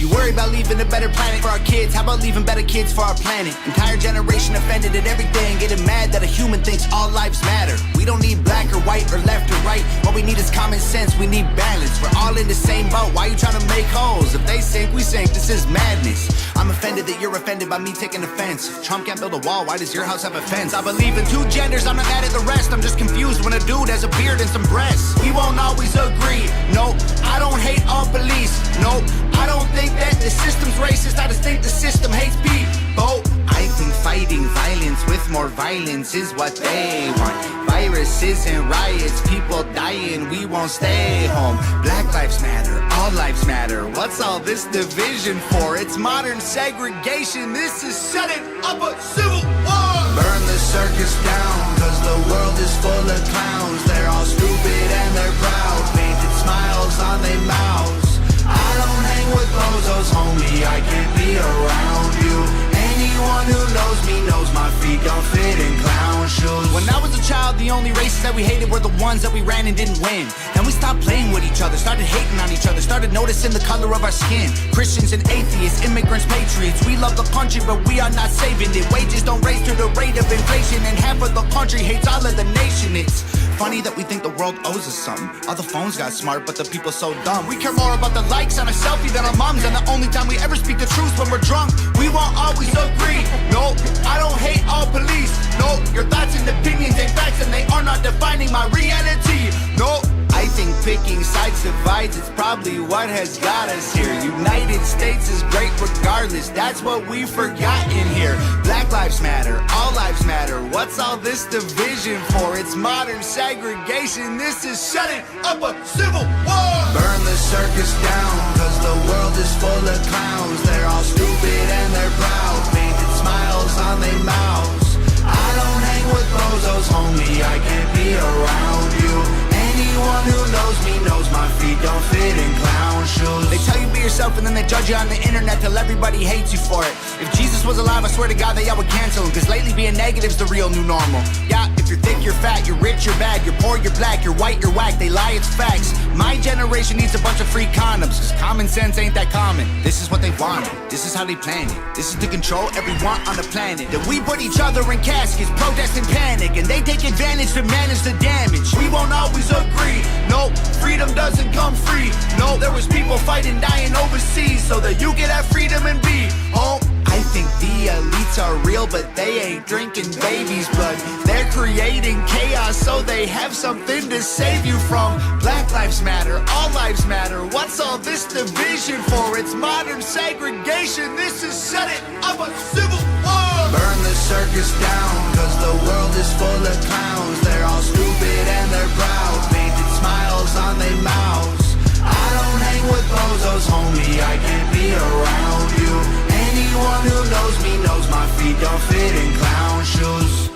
You worry about leaving a better planet for our kids. How about leaving better kids for our planet? Entire generation offended at everything, getting mad that a human thinks all lives matter. We don't need black or white or left or right. What we need is common sense, we need balance. We're all in the same boat, why you trying to make holes? If they sink, we sink, this is madness. I'm offended that you're offended by me taking offense. If Trump can't build a wall, why does your house have a fence? I believe in two genders, I'm not mad at the rest. I'm just confused when a dude has a beard and some breasts. We won't always agree, nope. I don't hate all police, nope. I don't think that the system's racist, I just think the system hates people. I think fighting violence with more violence is what they want. Viruses and riots, people dying, we won't stay home. Black lives matter, all lives matter. What's all this division for? It's modern segregation, this is setting up a civil war. Burn the circus down, cause the world is full of clowns. They're all stupid and they're proud, painted smiles on their mouths. I don't hang with bozos, homie, I can't be around you. Anyone who knows me knows my feet don't fit in clown shoes. When I was a child, the only races that we hated were the ones that we ran and didn't win. Then we stopped playing with each other, started hating on each other, started noticing the color of our skin. Christians and atheists, immigrants, patriots, we love the country but we are not saving it. Wages don't raise to the rate of inflation, and half of the country hates all of the nation. It's funny that we think the world owes us something. All the phones got smart, but the people so dumb. We care more about the likes on a selfie than our moms, and the only time we ever speak the truth when we're drunk. We won't always agree, no, I don't hate all police. No, your thoughts and opinions ain't facts, and they are not defining my reality. No, I think picking sides divides, it's probably what has got us here. United States is great regardless, that's what we forgot in here. Black lives matter, all lives matter. What's all this division for? It's modern segregation, this is setting up a civil war. Burn the circus down, cause the world is full of clowns. They're all stupid and they're proud, painted smiles on their mouths. I don't hang with bozos, homie, I can't be around you. Anyone who knows me knows my feet don't fit in clown shoes. They tell you be yourself and then they judge you on the internet till everybody hates you for it. If Jesus was alive, I swear to God that y'all would cancel him, cause lately being negative's the real new normal. Yeah, if you're thick, you're fat, you're rich, you're bad, you're poor, you're black, you're white, you're whack, they lie, it's facts. My generation needs a bunch of free condoms, cause common sense ain't that common. This is what they wanted, this is how they planned it. This is to control everyone on the planet. That we put each other in caskets, protest and panic, and they take advantage to manage the damage. We won't always agree, no, freedom doesn't come free. No, there was people fighting, dying overseas so that you could have freedom and be home. I think the elites are real, but they ain't drinking baby's blood. They're creating chaos so they have something to save you from. Black lives matter, all lives matter. What's all this division for? It's modern segregation, this is setting up a civil war. Burn the circus down, cause the world is full of clowns. They're all stupid and they're proud, painted smiles on their mouths. I don't hang with bozos, homie, I can't be around you. Anyone who knows me knows my feet don't fit in clown shoes.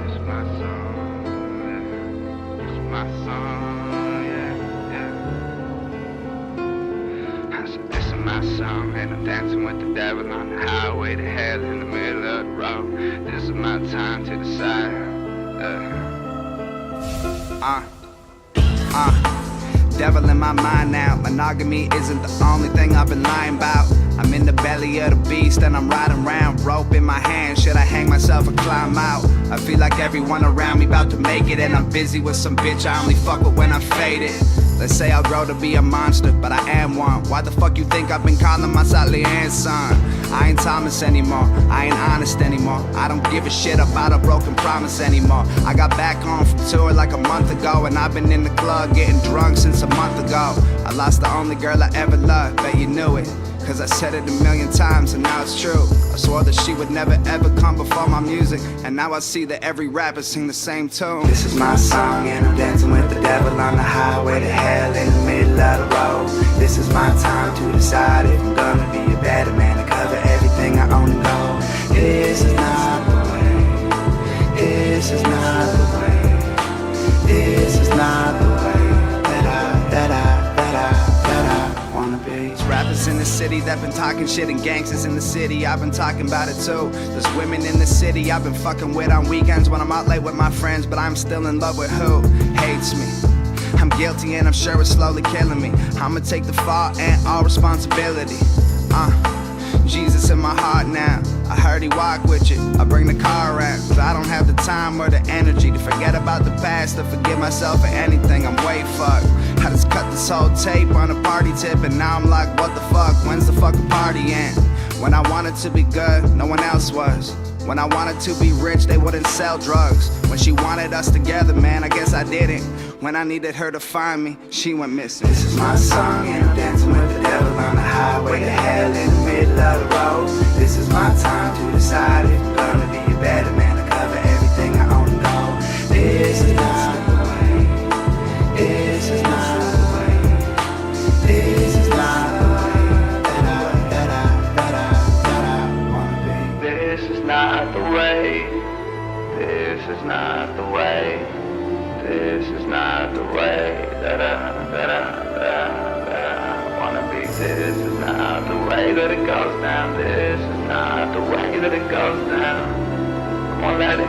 It's my song, yeah. It's my song, yeah. I said, this is my song, and I'm dancing with the devil on the highway to hell in the middle of the road. This is my time to decide. Devil in my mind now. Monogamy isn't the only thing I've been lying about. I'm in the belly of the beast and I'm riding around, rope in my hand. Should I hang myself or climb out? I feel like everyone around me about to make it, and I'm busy with some bitch I only fuck with when I'm faded. Let's say I'll grow to be a monster, but I am one. Why the fuck you think I've been calling myself Leanne's son? I ain't Thomas anymore, I ain't honest anymore. I don't give a shit about a broken promise anymore. I got back home from tour like a month ago, and I've been in the club getting drunk since a month ago. I lost the only girl I ever loved, bet you knew it, cause I said it a million times and now it's true. I swore that she would never ever come before my music, and now I see that every rapper sing the same tune. This is my song and I'm dancing with the devil on the highway to hell in the middle of the road. This is my time to decide if I'm gonna be a better man to cover everything I own and know. This is not the way, this is not the way, this is not the way that I wanna be. Rappers in the city that been talking Talking shit and gangsters in the city, I've been talking about it too. There's women in the city I've been fucking with on weekends when I'm out late with my friends, but I'm still in love with who hates me. I'm guilty and I'm sure it's slowly killing me. I'ma take the fall and all responsibility. Jesus in my heart now, I heard he walk with you. I bring the car around, cause I don't have the time or the energy to forget about the past or forgive myself for anything. I'm way fucked. I just cut this whole tape on a party tip and now I'm like, what the fuck, when's the fucking party end? When I wanted to be good, no one else was. When I wanted to be rich, they wouldn't sell drugs. When she wanted us together, man, I guess I didn't. When I needed her to find me, she went missing. This is my song and I'm dancing with the devil on the highway to hell in the middle of the road. This is my time to decide if I'm gonna be a better man to cover everything I own and go. This is not the way. This is not the way. This is not the way that I wanna be. This is not the way. This is not the way. This is not the way that I wanna be. This is not the way that it goes down. This is not the way that it goes down. Come on, let it.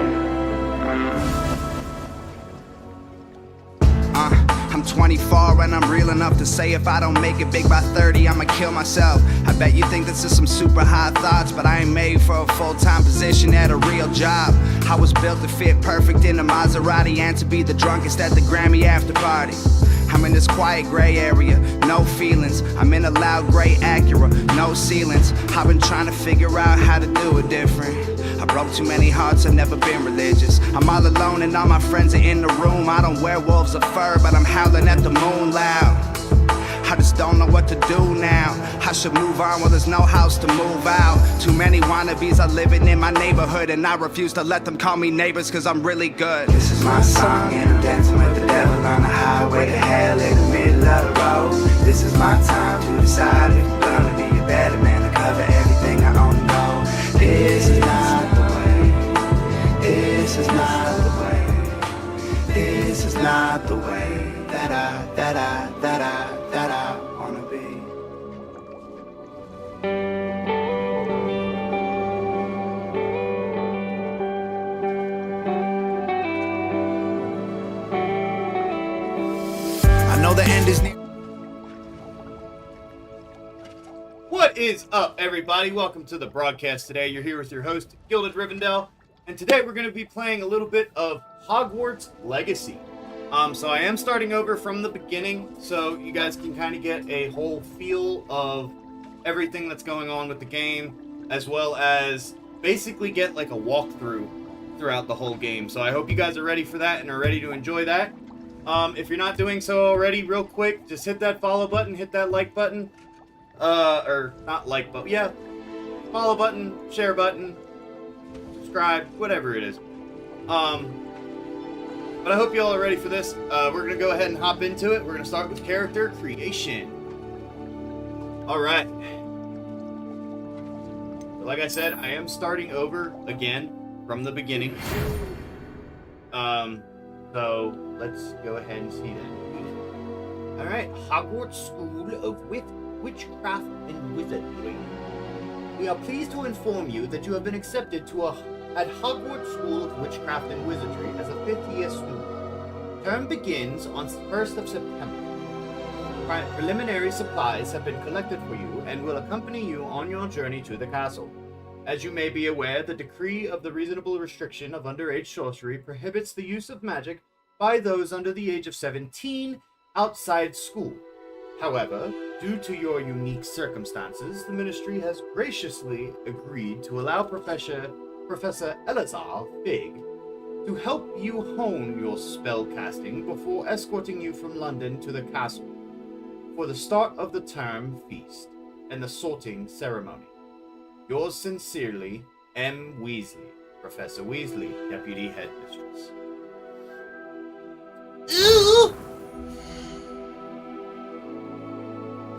I'm 24 and I'm real enough to say if I don't make it big by 30, I'ma kill myself. I bet you think this is some super high thoughts, but I ain't made for a full-time position at a real job. I was built to fit perfect in a Maserati and to be the drunkest at the Grammy after party. I'm in this quiet gray area, no feelings. I'm in a loud gray Acura, no ceilings. I've been trying to figure out how to do it different. I broke too many hearts, I've never been religious. I'm all alone and all my friends are in the room. I don't wear wolves of fur, but I'm howling at the moon loud. I just don't know what to do now. I should move on, well there's no house to move out. Too many wannabes are living in my neighborhood, and I refuse to let them call me neighbors cause I'm really good. This is my song and I'm dancing with the devil on the highway to hell in the middle of the road. This is my time to decide if I'm gonna be a better man to cover everything I own and go. This is not the way. This is not the way. This is not the way that I wanna be. I know the end is near. What is up, everybody? Welcome to the broadcast today. You're here with your host, Gilded Rivendell, and today we're going to be playing a little bit of Hogwarts Legacy. So I am starting over from the beginning, so you guys can kind of get a whole feel of everything that's going on with the game, as well as basically get like a walkthrough throughout the whole game. So I hope you guys are ready for that and are ready to enjoy that. If you're not doing so already, real quick, just hit that follow button, hit that like button, or not like, but yeah, follow button, share button, subscribe, whatever it is. But I hope you all are ready for this. We're going to go ahead and hop into it. We're going to start with character creation. Alright. Like I said, I am starting over again from the beginning. So let's go ahead and see that. Alright, Hogwarts School of Witchcraft and Wizardry. We are pleased to inform you that you have been accepted at Hogwarts School of Witchcraft and Wizardry as a 5th year student. Term begins on 1st of September. Preliminary supplies have been collected for you and will accompany you on your journey to the castle. As you may be aware, the decree of the reasonable restriction of underage sorcery prohibits the use of magic by those under the age of 17 outside school. However, due to your unique circumstances, the Ministry has graciously agreed to allow Professor Eleazar Fig to help you hone your spellcasting before escorting you from London to the castle for the start of the term feast and the sorting ceremony. Yours sincerely, M. Weasley, Professor Weasley, Deputy Headmistress. Ooh!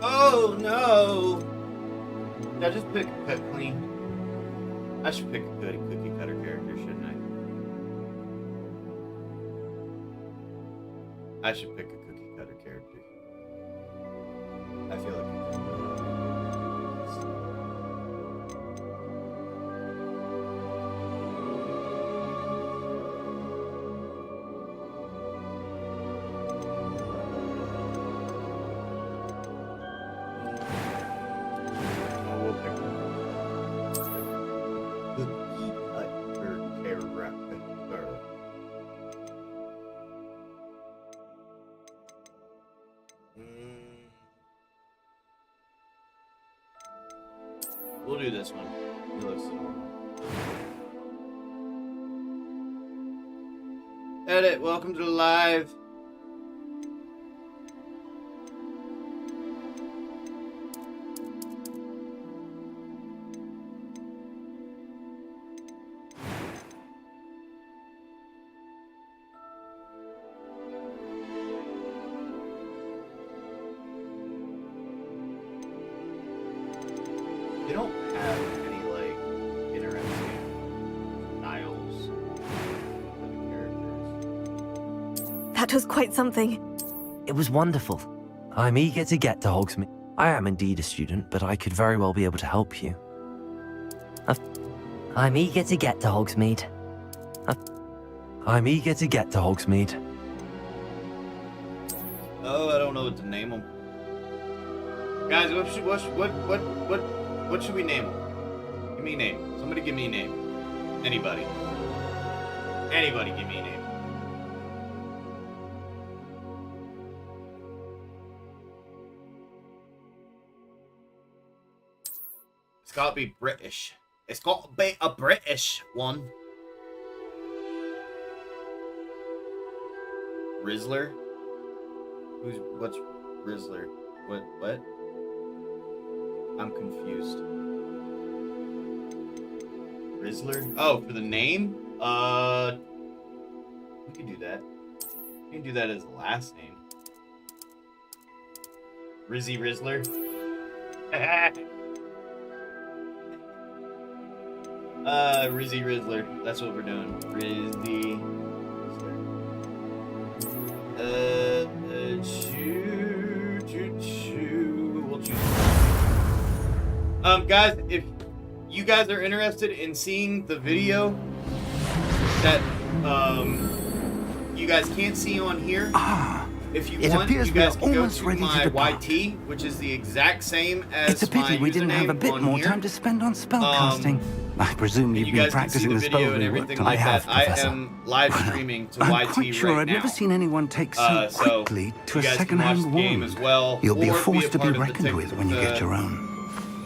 Oh no! Did I just pick a cut clean? I should pick a good cookie cutter character, shouldn't I? I should pick a cookie cutter character. I feel like this one. He looks normal. Edit, welcome to the live. They don't have any, like, interesting styles for the characters. That was quite something. It was wonderful. I'm eager to get to Hogsmeade. I am indeed a student, but I could very well be able to help you. I'm eager to get to Hogsmeade. I'm eager to get to Hogsmeade. Oh, I don't know what to name them. Guys, what should we name them? Give me a name. Somebody give me a name. Anybody. Anybody give me a name. It's gotta be British. It's gotta be a British one. Rizzler? What's Rizzler? What? I'm confused. Rizzler? Oh, for the name? We can do that. We can do that as the last name. Rizzy Rizzler? Rizzy Rizzler. That's what we're doing. Rizzy Rizzler. We'll choose. Guys, if you guys are interested in seeing the video that you guys can't see on here, if you want, you guys can go to my YT, which is the exact same as It's a pity we didn't have a bit more time to spend on spellcasting. I presume you've been practicing the video and spelling everything work. like I have, that. I Professor. am live streaming to I'm YT quite sure right I've now. never seen anyone take so quickly to a you guys can watch second-hand the game wound. as well, You'll be a or force to be part of the reckoned with when you get your own.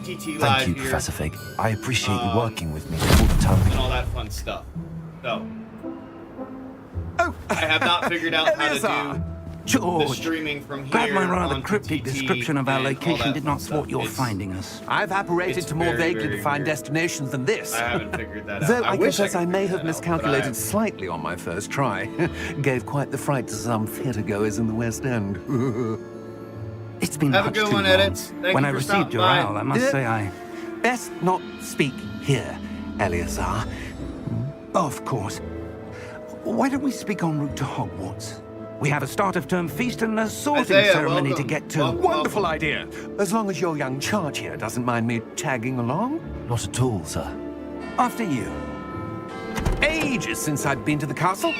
TT Live Thank you, here, Professor Fig. I appreciate you working with me all the time. and all that fun stuff. So, I have not figured out how to do the George, streaming from here. glad my rather onto cryptic TT description of our and all location that did fun not thwart stuff. your It's- finding us. I've apparated It's to more very, vaguely very defined weird. destinations than this. I haven't figured that out. Though I wish confess could I may figure have that out, but I miscalculated haven't. slightly on my first try. Gave quite the fright to some theatre-goers in the West End. It's been Have a much good too one, long. Edits. Thank When you I for received stopping your by. owl, I must say I... Best not speak here, Eleazar. Of course. Why don't we speak en route to Hogwarts? We have a start-of-term feast and a sorting Isaiah, ceremony to welcome. get to. Welcome. Wonderful idea. As long as your young charge here doesn't mind me tagging along. Not at all, sir. After you. Ages since I'd been to the castle.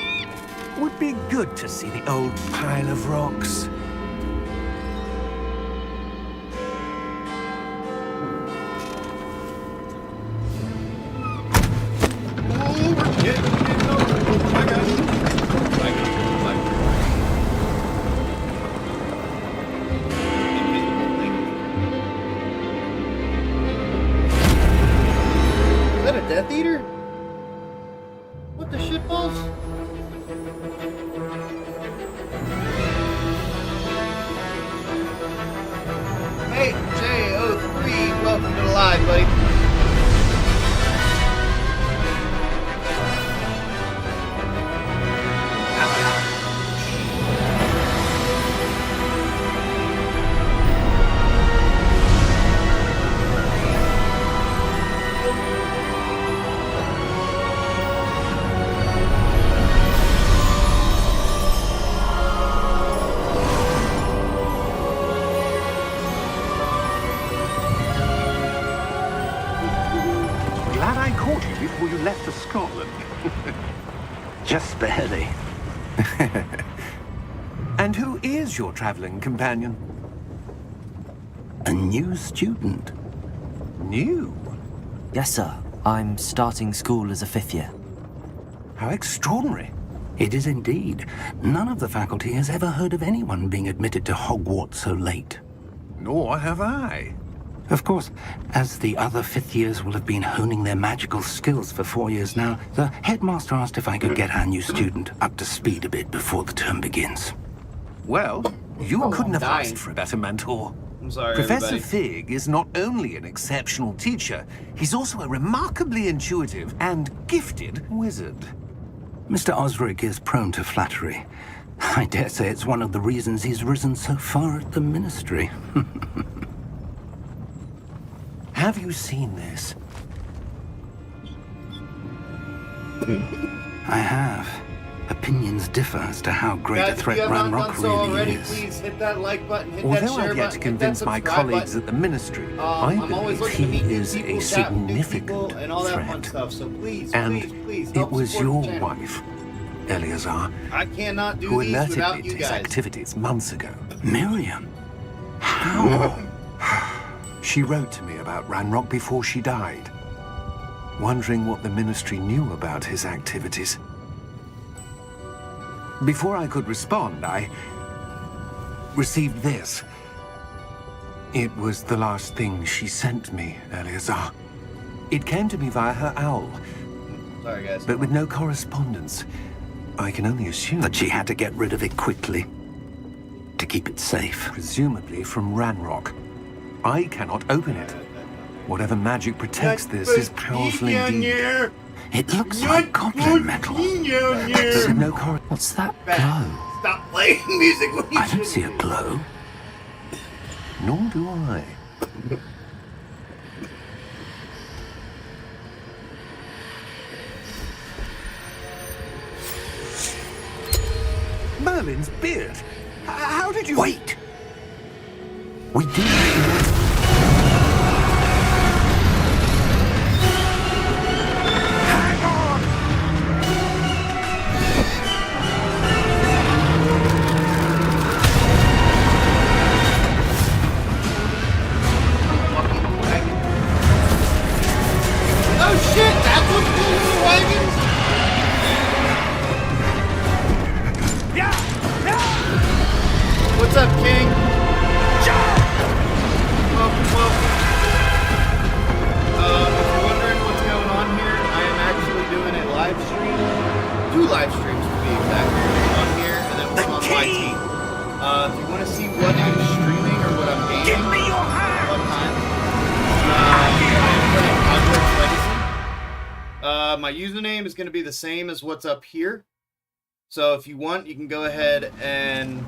Would be good to see the old pile of rocks. Is that a Death Eater? What the shit balls? Hey, J03, welcome to the live, buddy. Glad I caught you before you left for Scotland. Just barely. And who is your traveling companion? A new student. New? Yes, sir. I'm starting school as a 5th year. How extraordinary. It is indeed. None of the faculty has ever heard of anyone being admitted to Hogwarts so late. Nor have I. Of course, as the other fifth years will have been honing their magical skills for 4 years now, the headmaster asked if I could get our new student up to speed a bit before the term begins. Well, you couldn't have dying. asked for a better mentor. I'm sorry, Professor everybody. Fig is not only an exceptional teacher, he's also a remarkably intuitive and gifted wizard. Mr. Osric is prone to flattery. I dare say it's one of the reasons he's risen so far at the ministry. Have you seen this? I have. Opinions differ as to how great Guys, a if you threat have not Ranrock done so really already, is. please hit that like button, hit that Although share I've yet button, to hit convince that my subscribe colleagues button. at the ministry, I I'm always believe looking to meet he new is people, a chat with new people, significant and all that fun threat. stuff. So please, And please, it help was support your the channel. wife, Eleazar, I cannot do who these alerted without me you to his guys. activities months ago. Miriam? How? She wrote to me about Ranrock before she died, wondering what the ministry knew about his activities. Before I could respond, I received this. It was the last thing she sent me, Eleazar. It came to me via her owl, Sorry, guys. but with no correspondence. I can only assume But she had to get rid of it quickly. To keep it safe. presumably from Ranrock. I cannot open it. Whatever magic protects this is powerful indeed. It looks like goblin metal. But with no What's that glow? Stop playing music when you I don't see a glow. Nor do I. Merlin's beard. How did you... Wait! We did. Oh shit, that's what's pulling the wagons? What's up, King? Well, if you're wondering what's going on here, I am actually doing a live stream. 2 live streams to be exact. One here and then one on YT. If you want to see what I'm streaming or what I'm gaming, give me your hand. What time? I'm playing Hogwarts Legacy. My username is going to be the same as what's up here. So if you want, you can go ahead and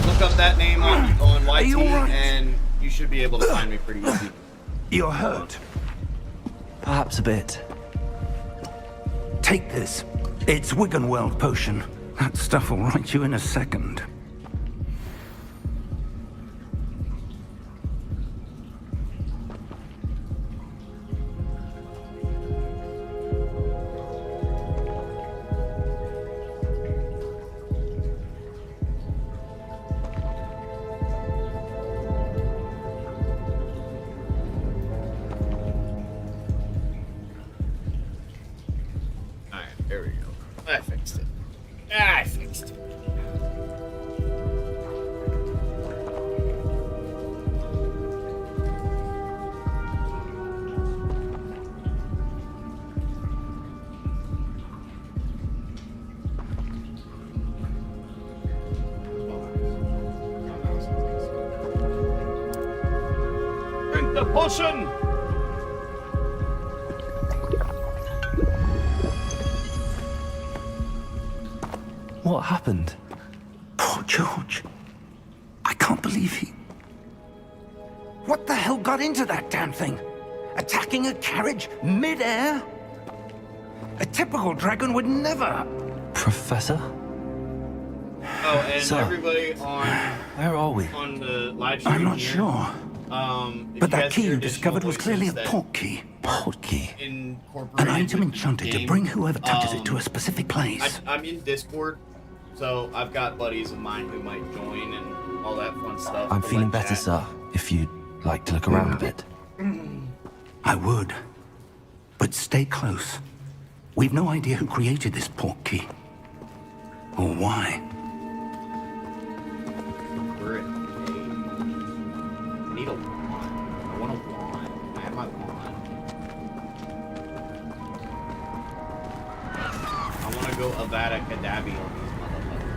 look up that name on YT, you all right? and you should be able to find me pretty easy. You're hurt. Perhaps a bit. Take this. It's Wiggenweld potion. That stuff will right you in a second. Alright, there we go. I fixed it. I fixed it. Drink the potion! What happened? Poor George. I can't believe he... What the hell got into that damn thing? Attacking a carriage mid-air? A typical dragon would never... Professor? Oh, and So- everybody on Where are we? the live stream I'm not here, sure. if But you that guys key hear you additional discovered was clearly a voices portkey. Portkey. that An incorporated item with enchanted the to game. bring whoever touches it to a specific place. I'm in Discord, so I've got buddies of mine who might join and all that fun stuff. I'm We'll feeling let better, chat. sir. If you'd like to look around a bit. I would. But stay close. We've no idea who created this portkey. Or why. We're in go Avada Kedavra on these motherfuckers.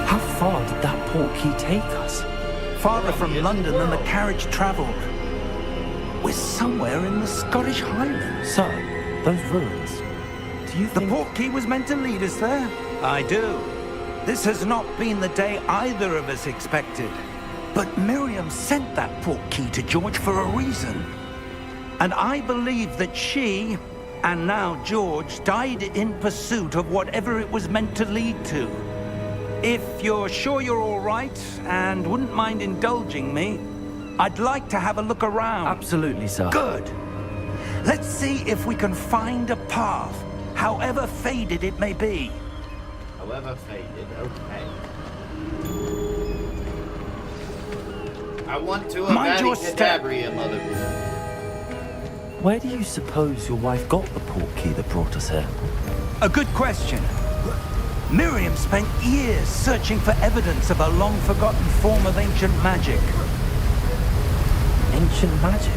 How far did that portkey take us? Farther from London than the carriage travelled. We're somewhere in the Scottish Highlands. Sir, those ruins. Do you The think... portkey was meant to lead us there? I do. This has not been the day either of us expected. But Miriam sent that portkey to George for a reason. And I believe that she, and now George, died in pursuit of whatever it was meant to lead to. If you're sure you're all right, and wouldn't mind indulging me, I'd like to have a look around. Absolutely, sir. Good. Let's see if we can find a path, however faded it may be. However faded, okay. I want to Mind your Avada step. Kedavra, motherfucker. Where do you suppose your wife got the portkey that brought us here? A good question. Miriam spent years searching for evidence of a long-forgotten form of ancient magic. Ancient magic?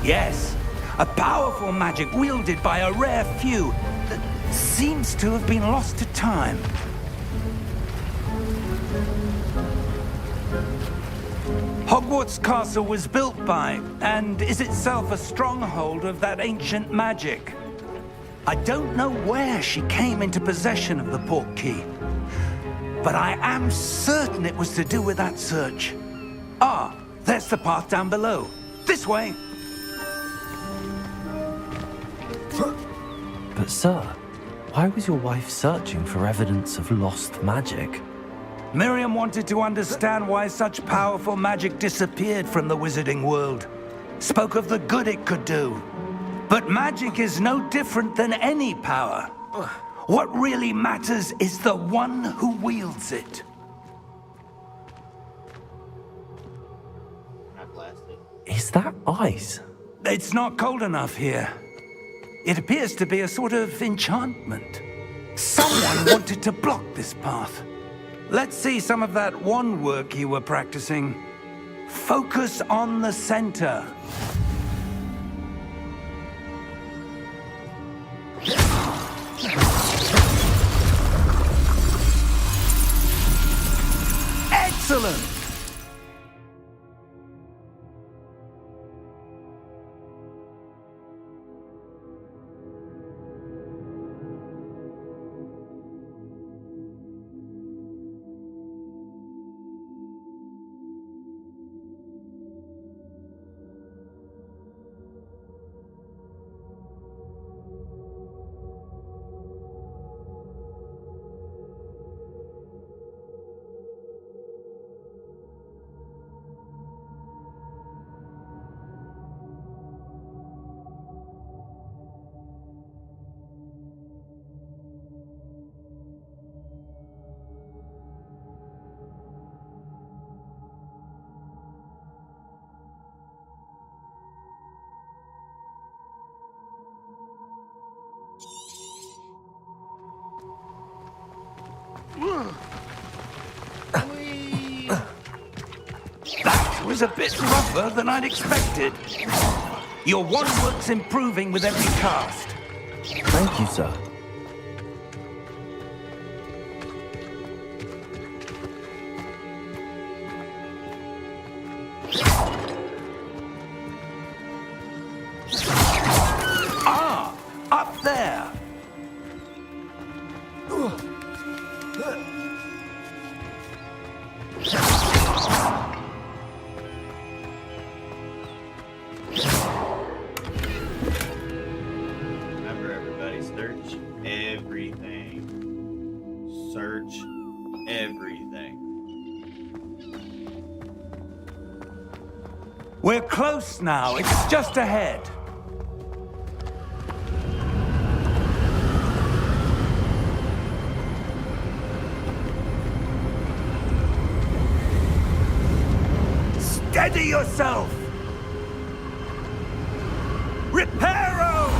Yes, a powerful magic wielded by a rare few that seems to have been lost to time. Hogwarts Castle was built by, and is itself a stronghold of that ancient magic. I don't know where she came into possession of the portkey, but I am certain it was to do with that search. Ah, there's the path down below. This way. But sir, why was your wife searching for evidence of lost magic? Miriam wanted to understand why such powerful magic disappeared from the wizarding world. Spoke of the good it could do. But magic is no different than any power. What really matters is the one who wields it. Not blasted. Is that ice? It's not cold enough here. It appears to be a sort of enchantment. Someone wanted to block this path. Let's see some of that wand work you were practicing. Focus on the center. Excellent! That was a bit rougher than I'd expected. Your wand work's improving with every cast. Thank you, sir. Ah, up there. Remember, everybody, search everything. Search everything. We're close now. It's just ahead. Steady yourself! Reparo!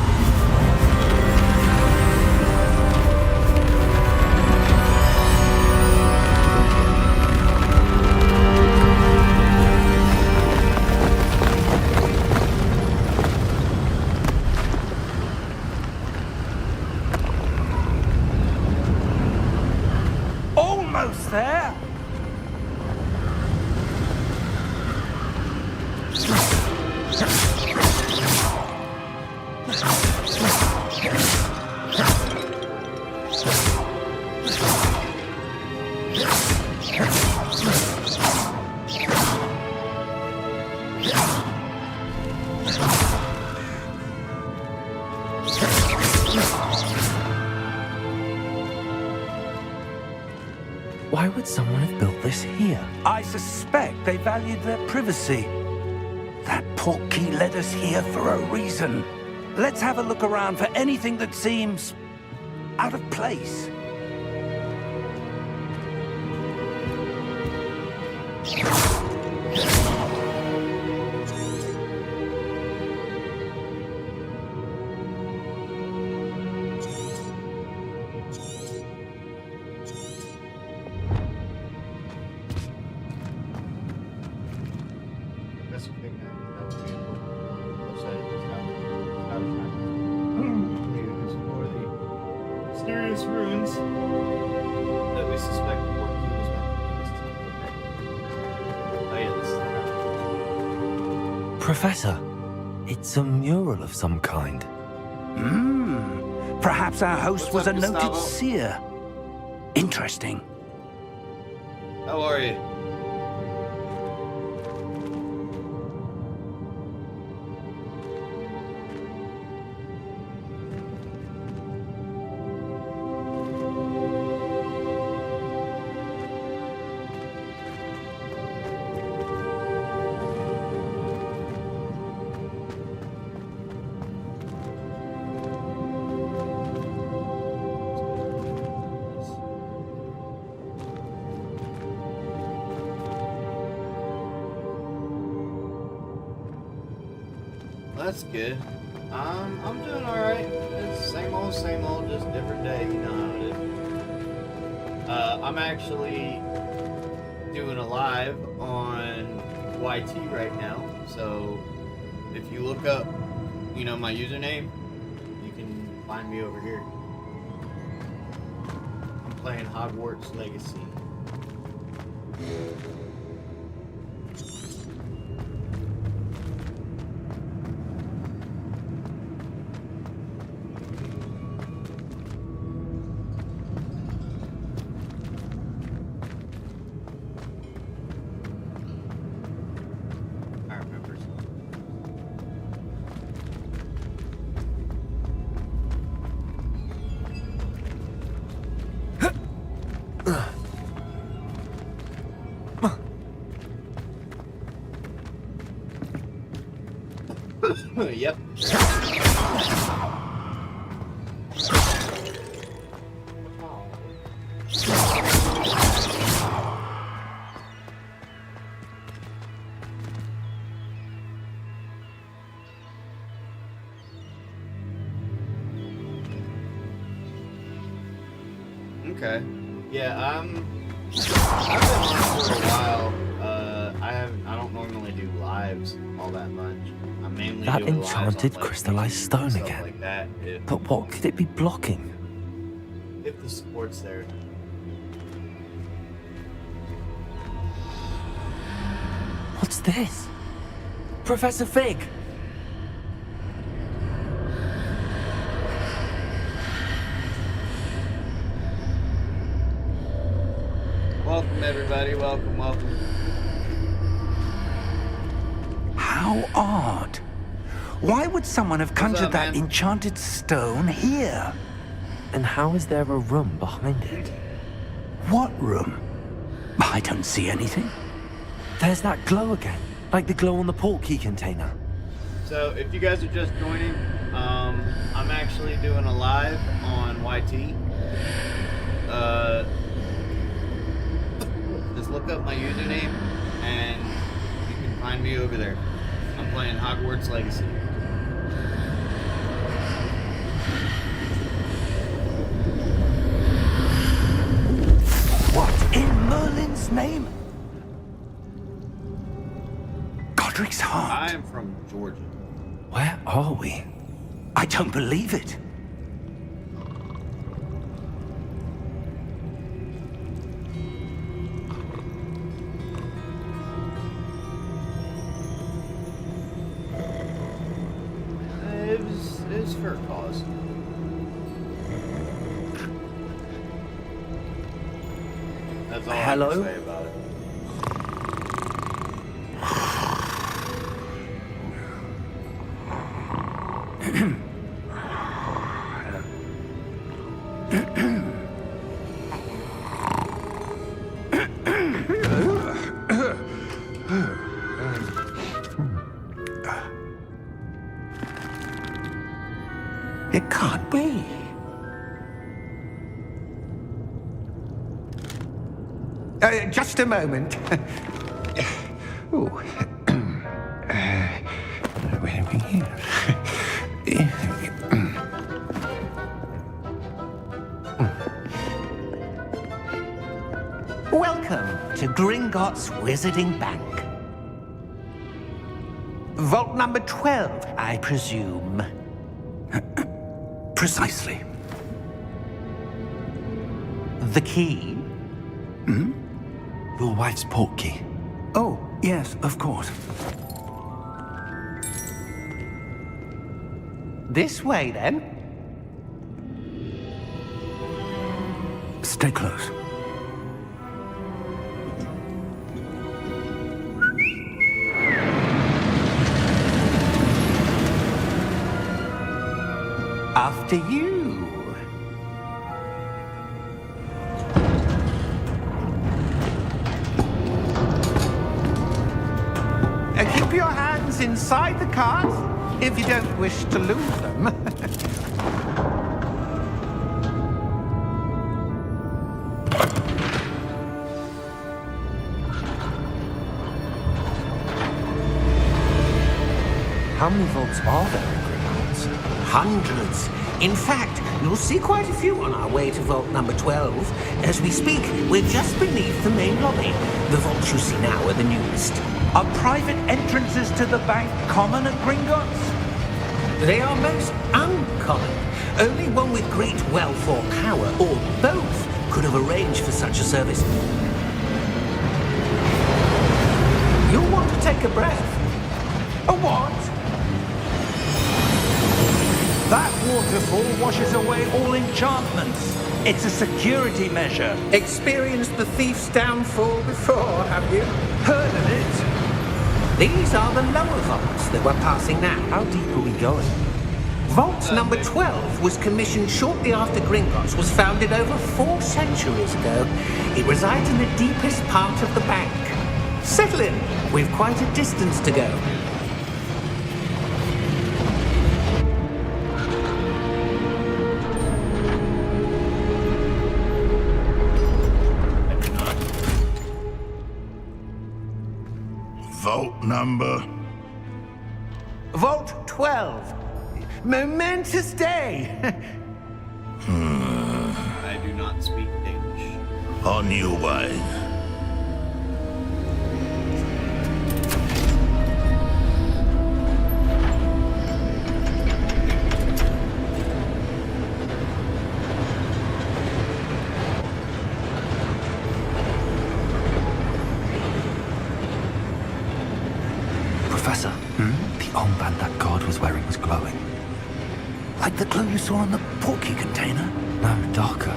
would someone have built this here? I suspect they valued their privacy. That portkey led us here for a reason. Let's have a look around for anything that seems out of place. That's a big that's beautiful. Left side of this house. For the mysterious ruins that we suspect the portkey was meant to be. Oh yeah, this is the house. Professor, it's a mural of some kind. Perhaps our host What's was up, a noted Gustavo? seer. Interesting. How are you? That's good. I'm doing alright. It's same old, just different day. You know how it is. I'm actually doing a live on YT right now. So if you look up, you know, my username, you can find me over here. I'm playing Hogwarts Legacy. I remember. Yep. Okay. Yeah, I've been on for a while. I don't normally do lives all that much. I mainly That do lives on, enchanted like, crystallized YouTube stone and stuff again. Like that, But what could it be blocking? if the support's there. What's this? Professor Fig! Welcome everybody, welcome. How odd. Why would someone have conjured up, that man? enchanted stone here? And how is there a room behind it? What room? I don't see anything. There's that glow again, like the glow on the portkey container. So if you guys are just joining, I'm actually doing a live on YT. Just look up my username and you can find me over there. I'm playing Hogwarts Legacy. What in Merlin's name? Godric's I heart. am from Georgia. Where are we? I don't believe it. It was for a cause. That's all Hello? I can say about it. It can't be. Just a moment. Oh. Where are we here? Welcome to Gringotts Wizarding Bank. Vault number 12, I presume. Precisely. The key? Your wife's portkey. Oh, yes, of course. This way, then. Stay close. After you. Keep your hands inside the cart if you don't wish to lose them. How many vaults are there in Gringotts? Hundreds. In fact, you'll see quite a few on our way to vault number 12. As we speak, we're just beneath the main lobby. The vaults you see now are the newest. Are private entrances to the bank common at Gringotts? They are most uncommon. Only one with great wealth or power, or both, could have arranged for such a service. You'll want to take a breath. A what? That waterfall washes away all enchantments. It's a security measure. Experienced the thief's downfall before, have you? Heard of it? These are the lower vaults that we're passing now. How deep are we going? Vault number 12 was commissioned shortly after Gringotts was founded over 4 centuries ago. It resides in the deepest part of the bank. Settle in. We've quite a distance to go. Vault number. Vault 12. Momentous day. I do not speak Danish. On your way. Professor, the armband that guard was wearing was glowing. Like the glow you saw on the portkey container? No, darker.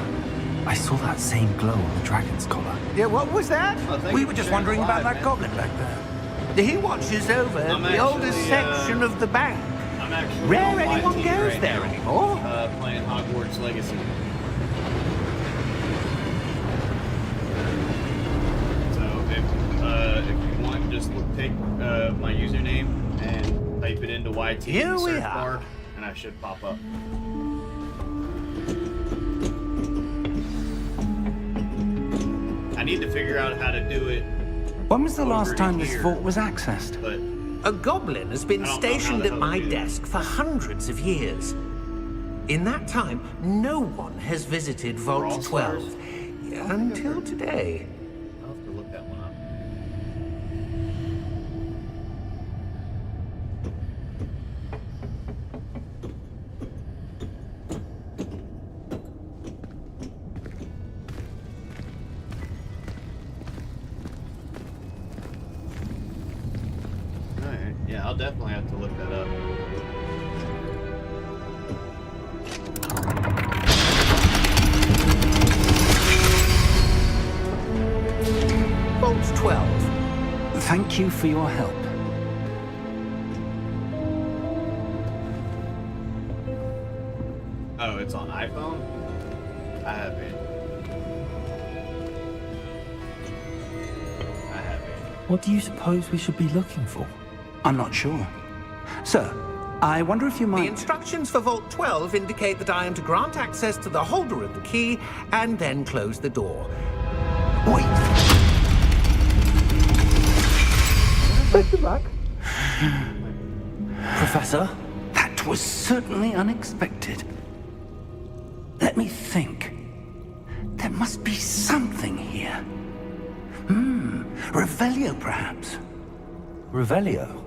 I saw that same glow on the dragon's collar. Yeah, what was that? We were just wondering about that goblin back there. He watches over I'm the oldest actually, section of the bank. I'm actually Rare on my anyone team goes right there now, anymore. Playing Hogwarts Legacy. So if you want, just take my username and type it into YT in Here the we search are. bar, and I should pop up. I need to figure out how to do it, When was the Over last to time this here. vault was accessed? but A goblin has been I don't know how stationed the at hell my to do that. desk for hundreds of years. In that time, no one has visited Vault Brawl 12. Stars? Until today. I'll have to look that one up. Alright, yeah, I'll definitely have to look that up. Vault 12. Thank you for your help. Oh, it's on iPhone? I have it. I have it. What do you suppose we should be looking for? I'm not sure. Sir, I wonder if you The might... instructions for Vault 12 indicate that I am to grant access to the holder of the key and then close the door. Wait! Professor? That was certainly unexpected. Let me think. There must be something here. Revelio, perhaps? Revelio?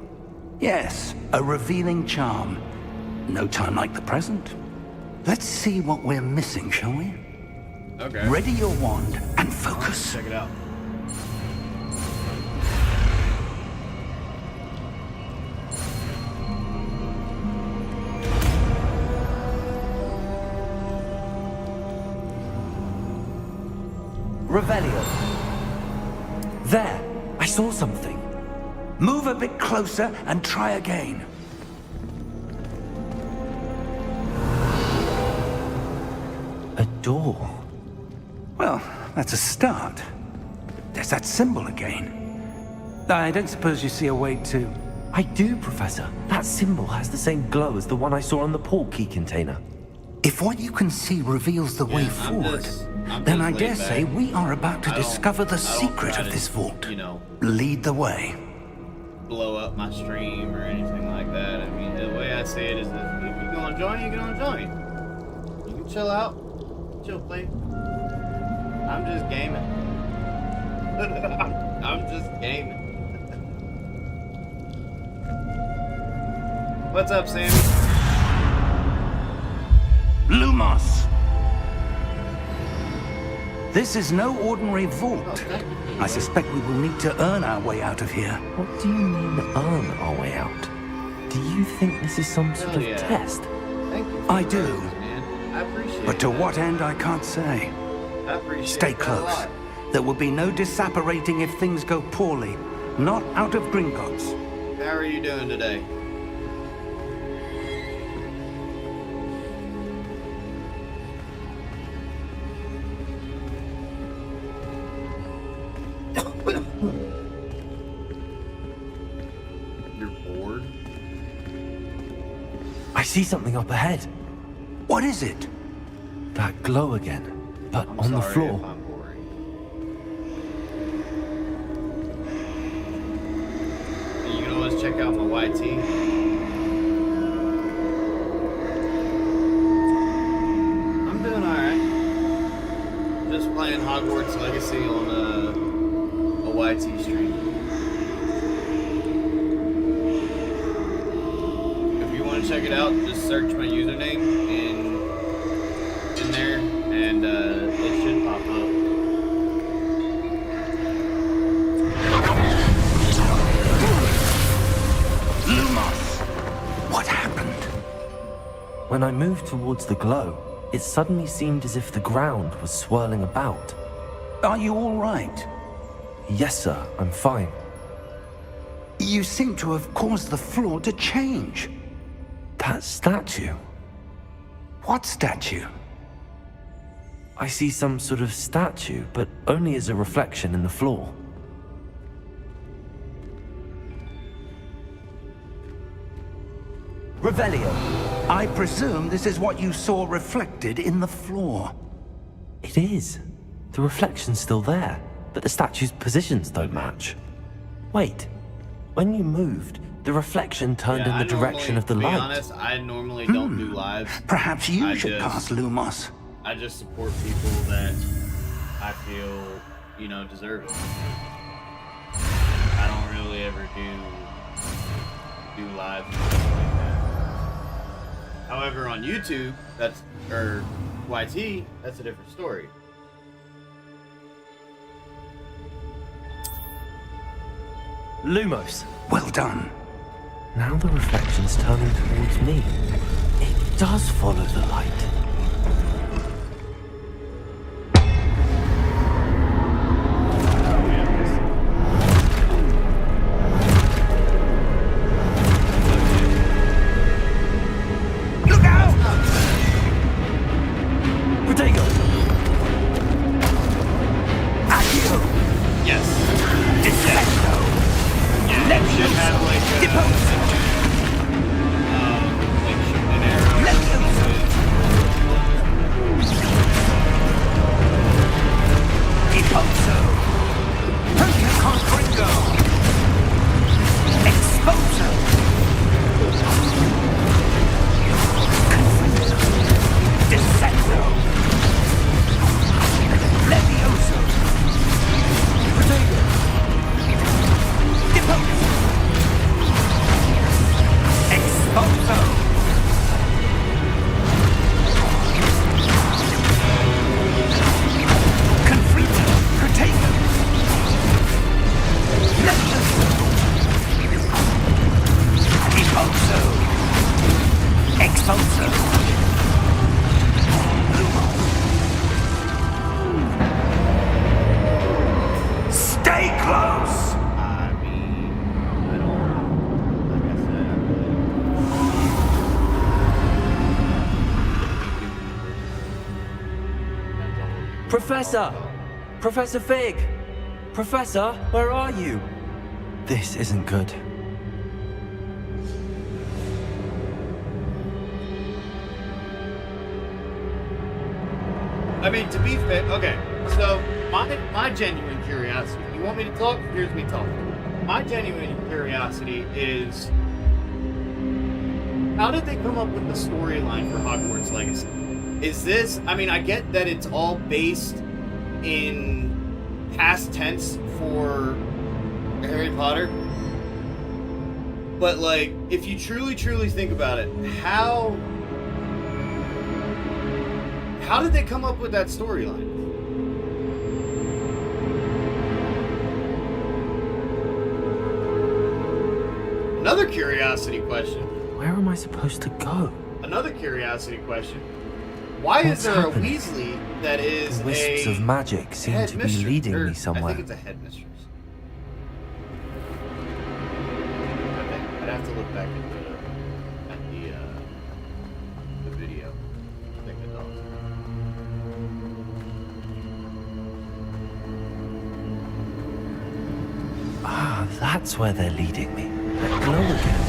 Yes, a revealing charm. No time like the present. Let's see what we're missing, shall we? Okay. Ready your wand and focus. Check it out. Revelio. There! I saw something. Move a bit closer and try again. A door. Well, that's a start. There's that symbol again. I don't suppose you see a way to... I do, Professor. That symbol has the same glow as the one I saw on the port key container. If what you can see reveals the way forward, then I dare say we are about to discover the secret of this vault. You know, Lead the way. blow up my stream or anything like that. I mean, the way I see it is that if you're gonna join, you're gonna join. You can chill out, chill play. I'm just gaming. I'm just gaming. What's up, Sammy? Lumos! This is no ordinary vault. I suspect we will need to earn our way out of here. What do you mean, earn our way out? Do you think this is some sort of test? Thank you. I do. Man. I appreciate it. But to what end, I can't say. I appreciate Stay that a close. lot. There will be no disapparating if things go poorly. Not out of Gringotts. How are you doing today? You're bored? I see something up ahead. What is it? That glow again, but I'm on the sorry floor. if I'm boring. You can always check out my YT. I'm doing alright. Just playing Hogwarts Legacy on a YT stream. If you want to check it out, just search my username in there, and it should pop up. Lumos! What happened? When I moved towards the glow, it suddenly seemed as if the ground was swirling about. Are you all right? Yes, sir, I'm fine. You seem to have caused the floor to change. That statue. What statue? I see some sort of statue, but only as a reflection in the floor. Revelio. I presume this is what you saw reflected in the floor. It is. The reflection's still there, but the statue's positions don't match. Wait. When you moved, the reflection turned in the direction of the to be light. honest, I normally don't do lives. Perhaps you I should just- pass Lumos. I just support people that I feel, you know, deserve it. I don't really ever do live stuff like that. However, on YouTube, or YT, that's a different story. Lumos. Well done. Now the reflection's turning towards me. It does follow the light. Look out! Protego! Accio! Yes. Defecto! Yeah, you should have like Depose! Professor! Professor Fig! Professor, where are you? This isn't good. I mean, to be fair, okay, so my genuine curiosity, you want me to talk? Here's me talking. My genuine curiosity is, how did they come up with the storyline for Hogwarts Legacy? Is this, I mean, I get that it's all based in past tense for Harry Potter, but like, if you truly think about it, how did they come up with that storyline? Another curiosity question. Where am I supposed to go? Another curiosity question. Why What's is there happening? a Weasley that is The wisps a of magic seem to be headmistress, leading or me somewhere. I think it's a headmistress. I'd have to look back at the video. I think the dog's Ah, that's where they're leading me. That glow again.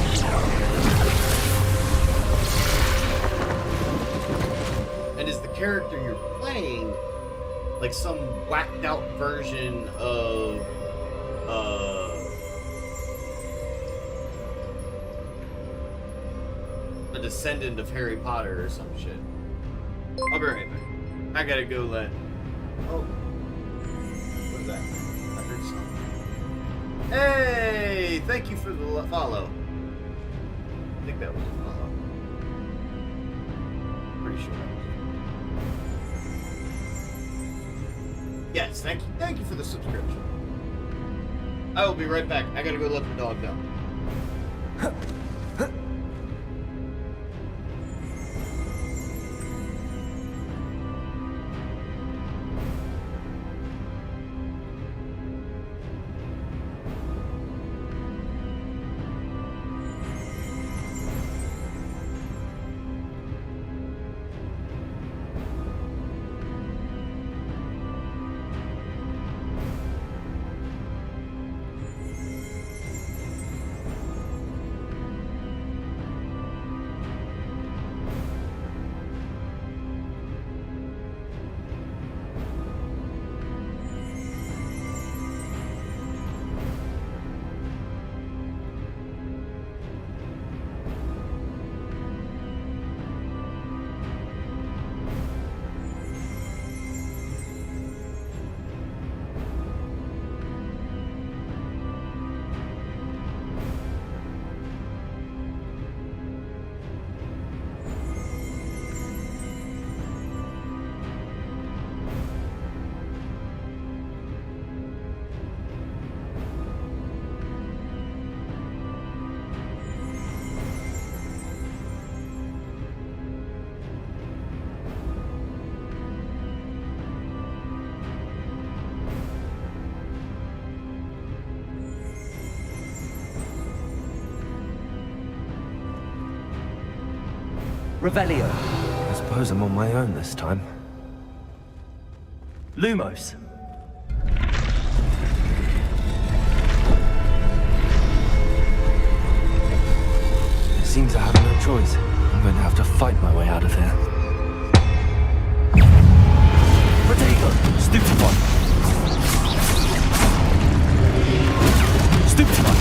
And is the character you're playing like some whacked out version of a descendant of Harry Potter or some shit? I'll be right back. I gotta go let. Oh. What is that? I heard something. Hey! Thank you for the follow. I think that was a follow. Pretty sure that was. Yes, thank you for the subscription. I will be right back. I gotta go let the dog know. Revelio. I suppose I'm on my own this time. Lumos. It seems I have no choice. I'm going to have to fight my way out of here. Protego! Stupefy! Stupefy! Stupefy!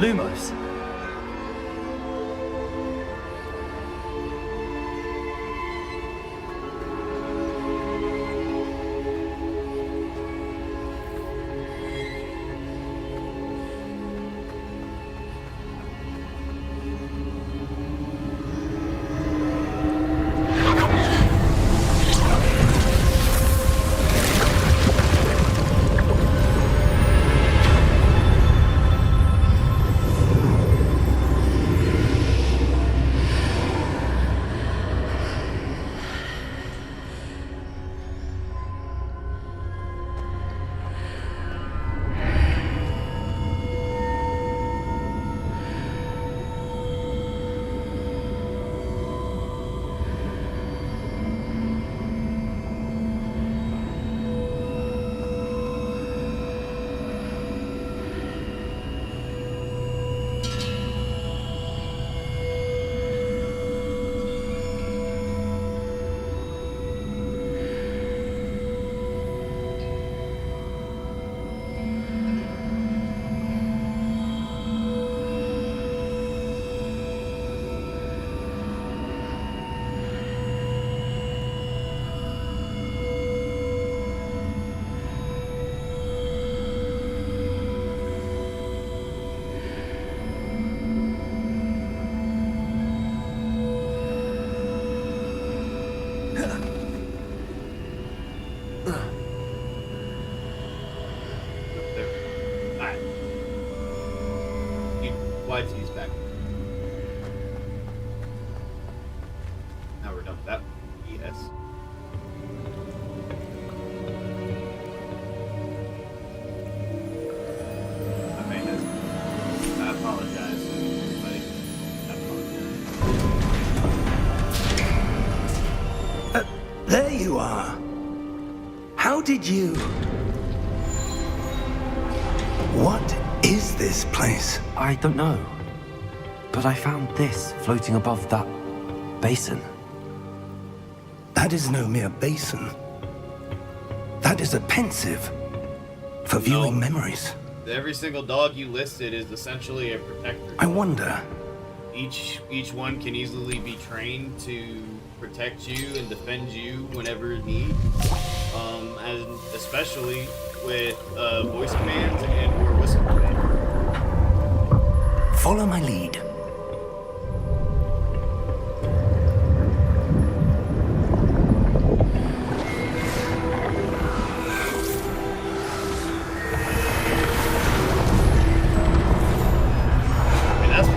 Lumos. YT's back. Now we're done with that. Yes. I may have. I apologize, everybody. I apologize. There you are. How did you... What is this place? I don't know. But I found this floating above that basin. That is no mere basin. That is a pensive for viewing memories. Every single dog you listed is essentially a protector. I wonder. Each one can easily be trained to protect you and defend you whenever need. And especially with voice commands and or whistle commands. Follow my lead.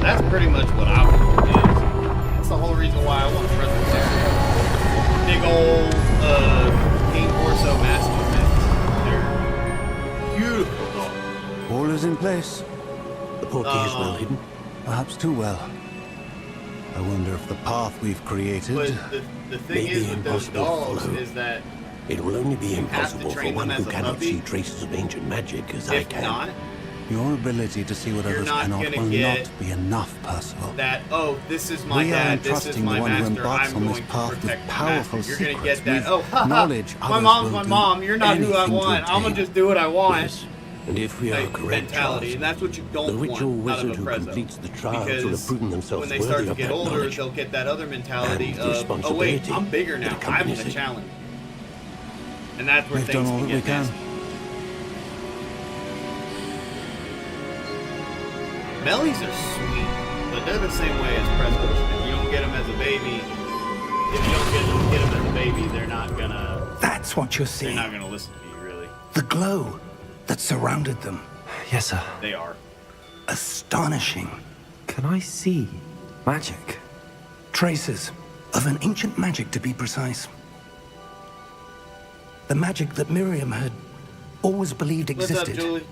That's pretty much what I want to do. That's the whole reason why I want to present there. Big old King Orso Mastiff. They're beautiful dogs. All is in place. The portkey is well hidden. Perhaps too well. I wonder if the path we've created... But the thing is with those dogs is that it will only be you have to impossible for train one them who as a cannot puppy. see traces of ancient magic as I If can. not, Your ability to see what You're others not cannot gonna will get not be enough, Percival. that, oh, this is my We are dad, this is entrusting my the one who master, embarks I'm on this going to path with protect my powerful master. You're going to secrets, get that, with oh, haha, knowledge my others mom's will my do mom, you're not who I anything to want, I'm going to obtain. just do what I want. Yes, and if we are Like, correct, mentality, Charles, and that's what you the don't ritual want out of wizard a who Prezzo. completes the trials will have Because proven themselves when they worthy start to of get that older, knowledge. they'll get that other mentality And the of, oh wait, responsibility I'm bigger now, that I'm accompanies the it. challenge. And that's where We've things done all can that we get can. nasty. Mellies are sweet, but they're the same way as Prezzos. If you don't get them as a baby, they're not gonna. That's what you're They're seeing. not gonna listen to you, really. The glow that surrounded them. Yes, sir. They are. Astonishing. Can I see magic? Traces of an ancient magic, to be precise. The magic that Miriam had always believed What's up, existed, Julie?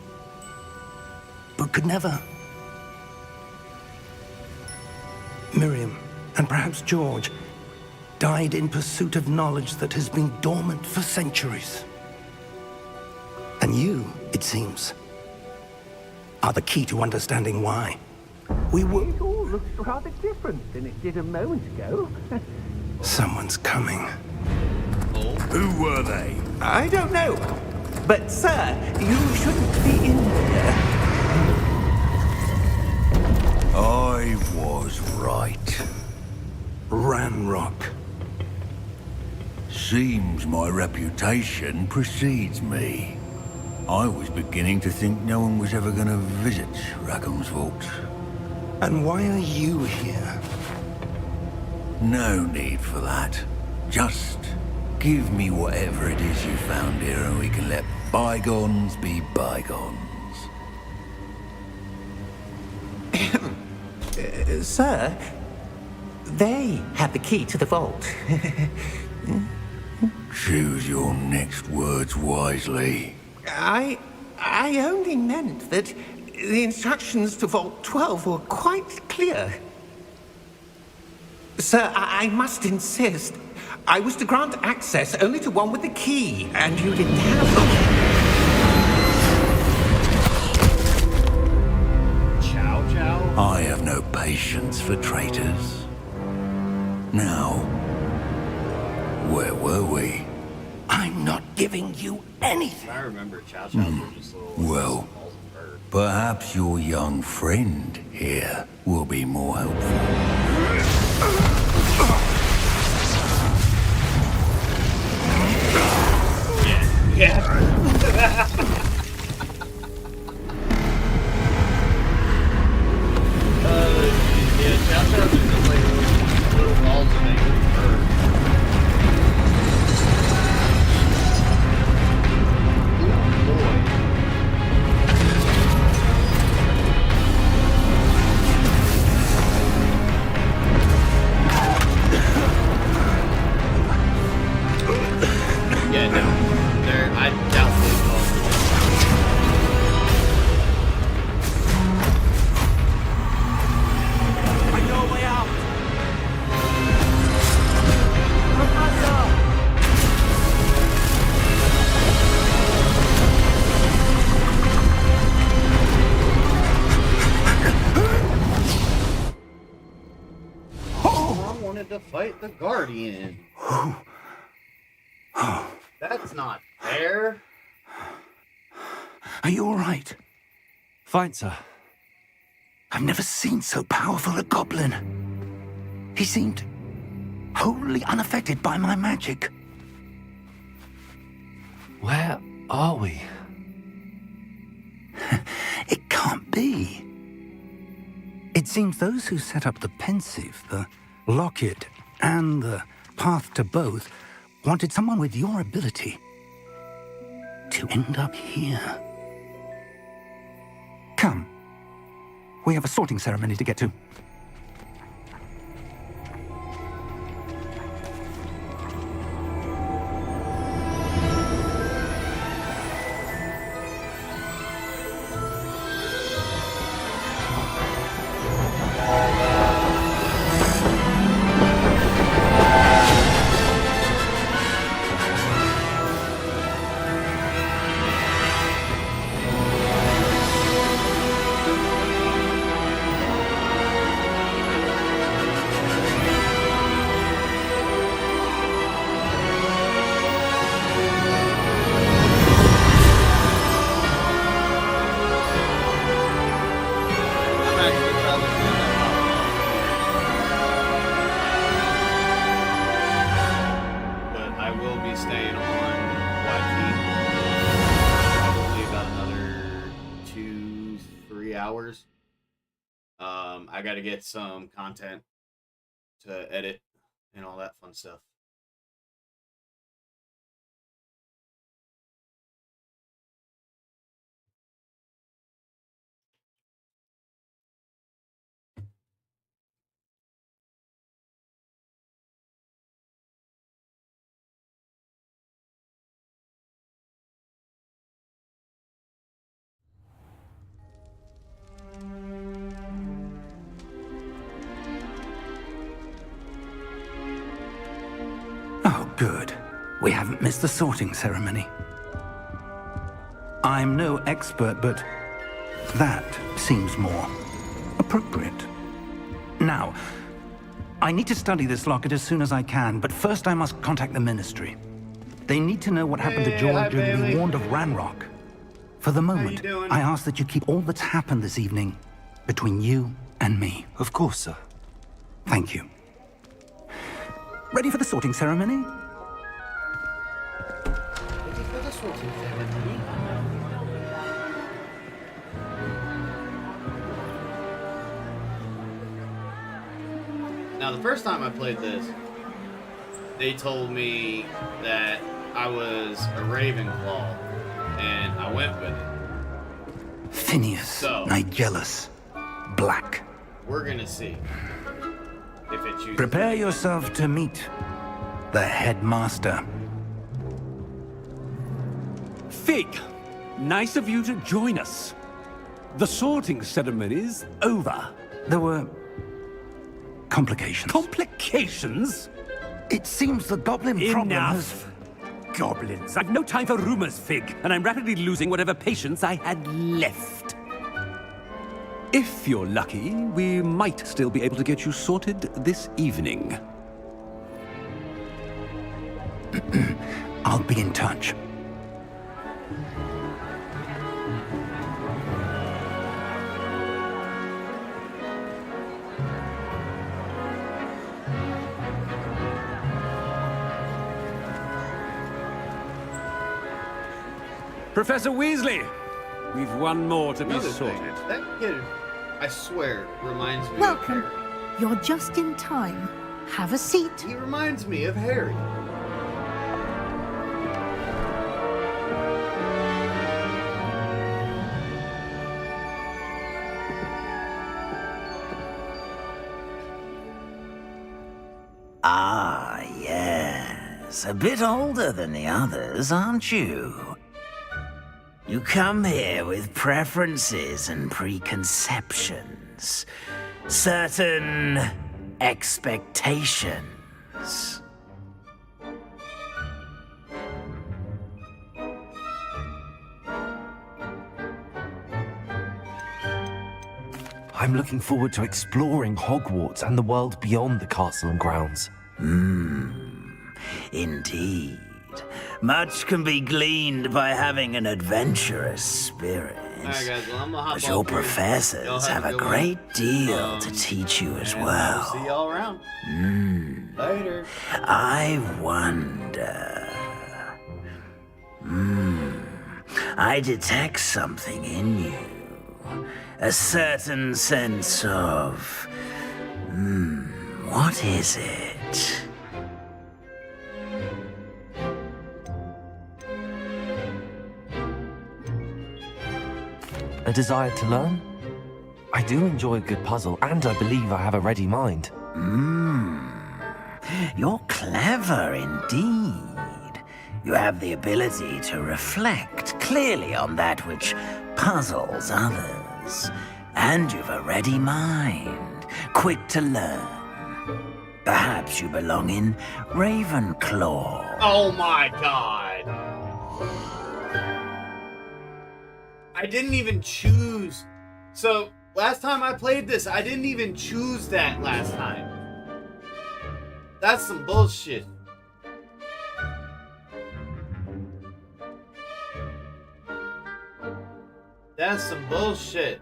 but could never. Miriam, and perhaps George, died in pursuit of knowledge that has been dormant for centuries. And you, it seems, are the key to understanding why. We were... It all looks rather different than it did a moment ago. Someone's coming. Who were they? I don't know. But, sir, you shouldn't be in here. I was right. Ranrock. Seems my reputation precedes me. I was beginning to think no one was ever going to visit Rackham's vault. And why are you here? No need for that. Just give me whatever it is you found here and we can let bygones be bygones. Sir, they had the key to the vault. Choose your next words wisely. I only meant that the instructions to Vault 12 were quite clear. Sir, I must insist. I was to grant access only to one with the key, and you didn't have them. Chow chow? I have no patience for traitors. Now, where were we? I'm not giving you anything. I remember chow chows were just little Well, balls of bird. perhaps your young friend here will be more helpful. Yeah. Yeah, chow chows are just like little balls of angry bird. Ooh, boy. Yeah, no. I doubt those balls are I know a way out. I wanted to fight the Guardian. That's not fair. Are you all right? Fine, sir. I've never seen so powerful a goblin. He seemed wholly unaffected by my magic. Where are we? It can't be. It seems those who set up the pensive, the locket, and the path to both wanted someone with your ability to end up here. Come. We have a sorting ceremony to get to. Staying on YT probably about another 2-3 hours. I got to get some content to edit and all that fun stuff. Oh, good. We haven't missed the sorting ceremony. I'm no expert, but that seems more appropriate. Now, I need to study this locket as soon as I can, but first I must contact the Ministry. They need to know what happened to George and be warned of Ranrock. For the moment, I ask that you keep all that's happened this evening between you and me. Of course, sir. Thank you. Ready for the sorting ceremony? Ready for the sorting ceremony? Now, the first time I played this, they told me that I was a Ravenclaw, and I went with it. Phineas, So, Nigellus, Black. we're gonna see if it chooses. Prepare yourself to meet the headmaster. Fig, nice of you to join us. The sorting ceremony's over. There were complications. Complications? It seems the goblin problem has... Enough. Goblins. I've no time for rumors, Fig, and I'm rapidly losing whatever patience I had left. If you're lucky, we might still be able to get you sorted this evening. I'll be in touch. Professor Weasley, we've one more to be Another sorted. thing, that kid, I swear, reminds me Welcome. of Harry. You're just in time. Have a seat. He reminds me of Harry. Ah, yes. A bit older than the others, aren't you? You come here with preferences and preconceptions. Certain expectations. I'm looking forward to exploring Hogwarts and the world beyond the castle and grounds. Indeed. Much can be gleaned by having an adventurous spirit. Alright, guys, well, I'm gonna hop But off your here. Y'all professors have a good one. great deal to teach you as And well. I'll see y'all around. Later. I wonder. I detect something in you. A certain sense of. What is it? A desire to learn? I do enjoy a good puzzle, and I believe I have a ready mind. You're clever indeed. You have the ability to reflect clearly on that which puzzles others. And you've a ready mind, quick to learn. Perhaps you belong in Ravenclaw. Oh my god. I didn't even choose. So, last time I played this, I didn't even choose that last time. That's some bullshit. That's some bullshit.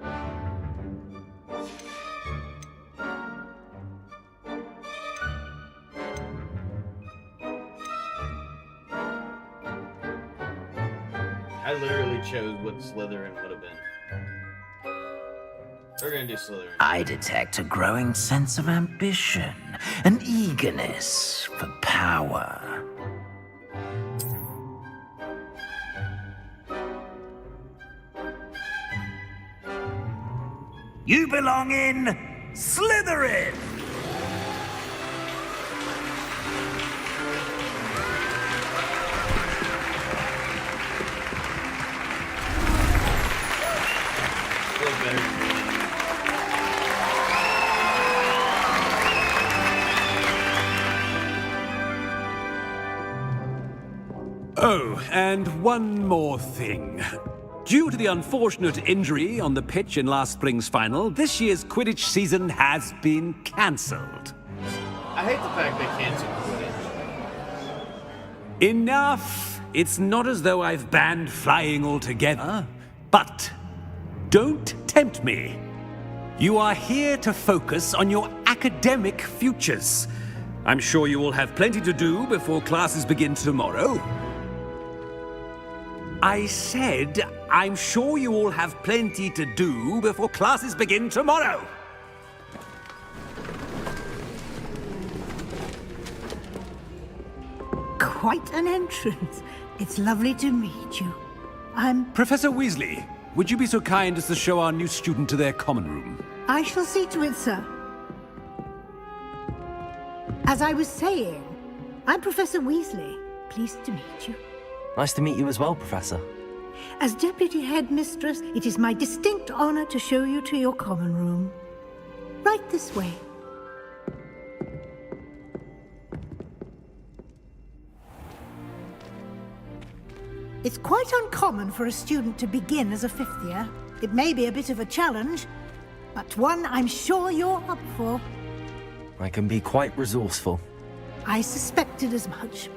I literally chose what Slytherin would have been. We're gonna do Slytherin. I detect a growing sense of ambition, an eagerness for power. You belong in Slytherin! Feel better. Oh, and one more thing. Due to the unfortunate injury on the pitch in last spring's final, this year's Quidditch season has been cancelled. I hate the fact they canceled Quidditch. Enough! It's not as though I've banned flying altogether, but don't tempt me. You are here to focus on your academic futures. I'm sure you all have plenty to do before classes begin tomorrow. I said, I'm sure you all have plenty to do before classes begin tomorrow. Quite an entrance. It's lovely to meet you. Professor Weasley, would you be so kind as to show our new student to their common room? I shall see to it, sir. As I was saying, I'm Professor Weasley. Pleased to meet you. Nice to meet you as well, Professor. As Deputy Headmistress, it is my distinct honor to show you to your common room. Right this way. It's quite uncommon for a student to begin as a fifth year. It may be a bit of a challenge, but one I'm sure you're up for. I can be quite resourceful. I suspected as much.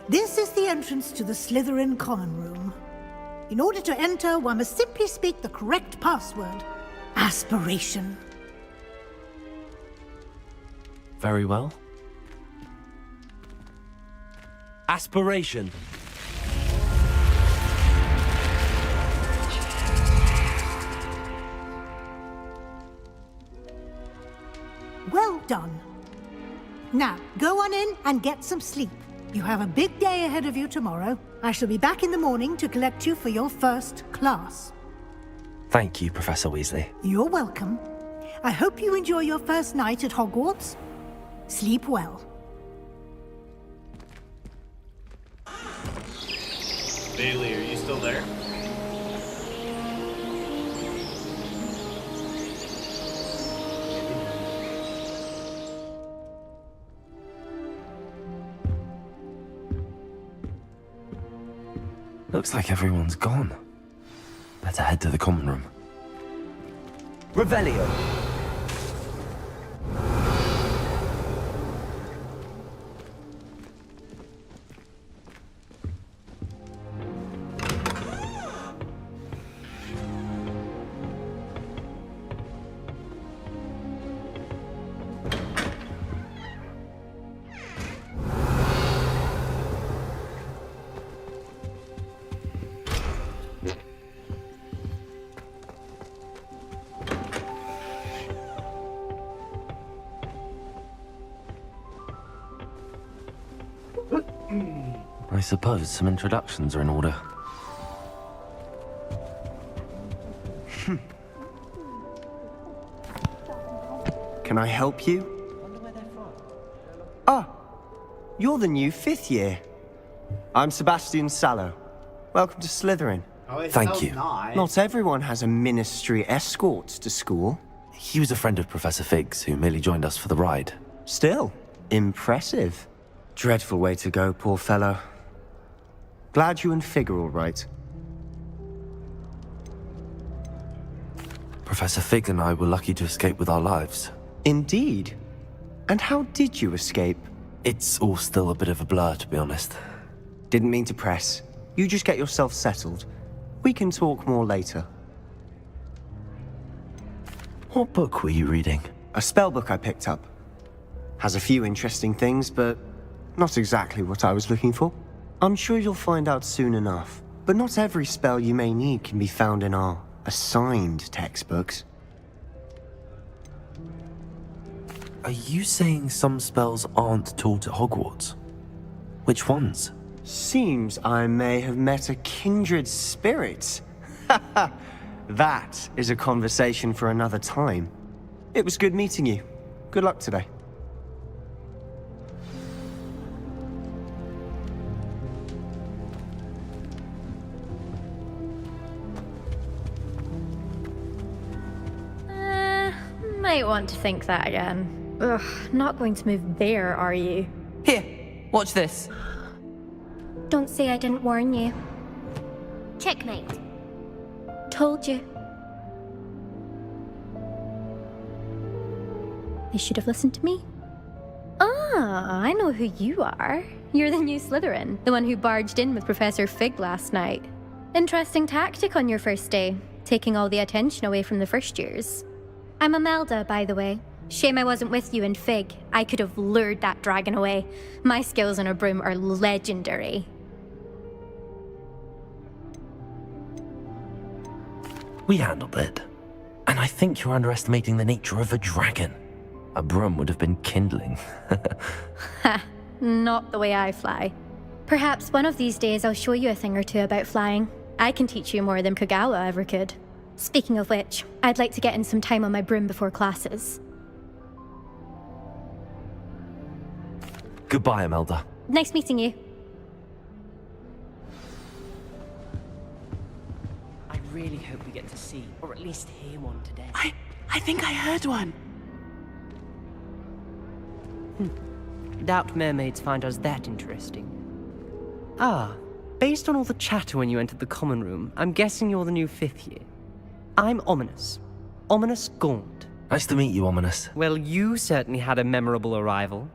This is the entrance to the Slytherin common room. In order to enter, one must simply speak the correct password. Aspiration. Very well. Aspiration. Well done. Now, go on in and get some sleep. You have a big day ahead of you tomorrow. I shall be back in the morning to collect you for your first class. Thank you, Professor Weasley. You're welcome. I hope you enjoy your first night at Hogwarts. Sleep well. Bailey, are you still there? Looks like everyone's gone. Better head to the common room. Revelio. I suppose some introductions are in order. Can I help you? Ah, you're the new fifth year. I'm Sebastian Sallow. Welcome to Slytherin. Thank you. Not everyone has a ministry escort to school. He was a friend of Professor Fig's who merely joined us for the ride. Still, impressive. Dreadful way to go, poor fellow. Glad you and Fig are all right. Professor Fig and I were lucky to escape with our lives. Indeed. And how did you escape? It's all still a bit of a blur, to be honest. Didn't mean to press. You just get yourself settled. We can talk more later. What book were you reading? A spellbook I picked up. Has a few interesting things, but not exactly what I was looking for. I'm sure you'll find out soon enough. But not every spell you may need can be found in our assigned textbooks. Are you saying some spells aren't taught at Hogwarts? Which ones? Seems I may have met a kindred spirit. That is a conversation for another time. It was good meeting you. Good luck today. Might want to think that again. Ugh, not going to move there, are you? Here, watch this. Don't say I didn't warn you. Checkmate. Told you. You should have listened to me. Ah, I know who you are. You're the new Slytherin, the one who barged in with Professor Fig last night. Interesting tactic on your first day, taking all the attention away from the first years. I'm Imelda, by the way. Shame I wasn't with you in Fig. I could have lured that dragon away. My skills on a broom are legendary. We handled it. And I think you're underestimating the nature of a dragon. A broom would have been kindling. Ha, not the way I fly. Perhaps one of these days I'll show you a thing or two about flying. I can teach you more than Kagawa ever could. Speaking of which, I'd like to get in some time on my broom before classes. Goodbye, Imelda. Nice meeting you. I really hope we get to see, or at least hear one today. I think I heard one. Doubt mermaids find us that interesting. Ah, based on all the chatter when you entered the common room, I'm guessing you're the new 5th year. I'm Ominous. Ominous Gaunt. Nice to meet you, Ominous. Well, you certainly had a memorable arrival.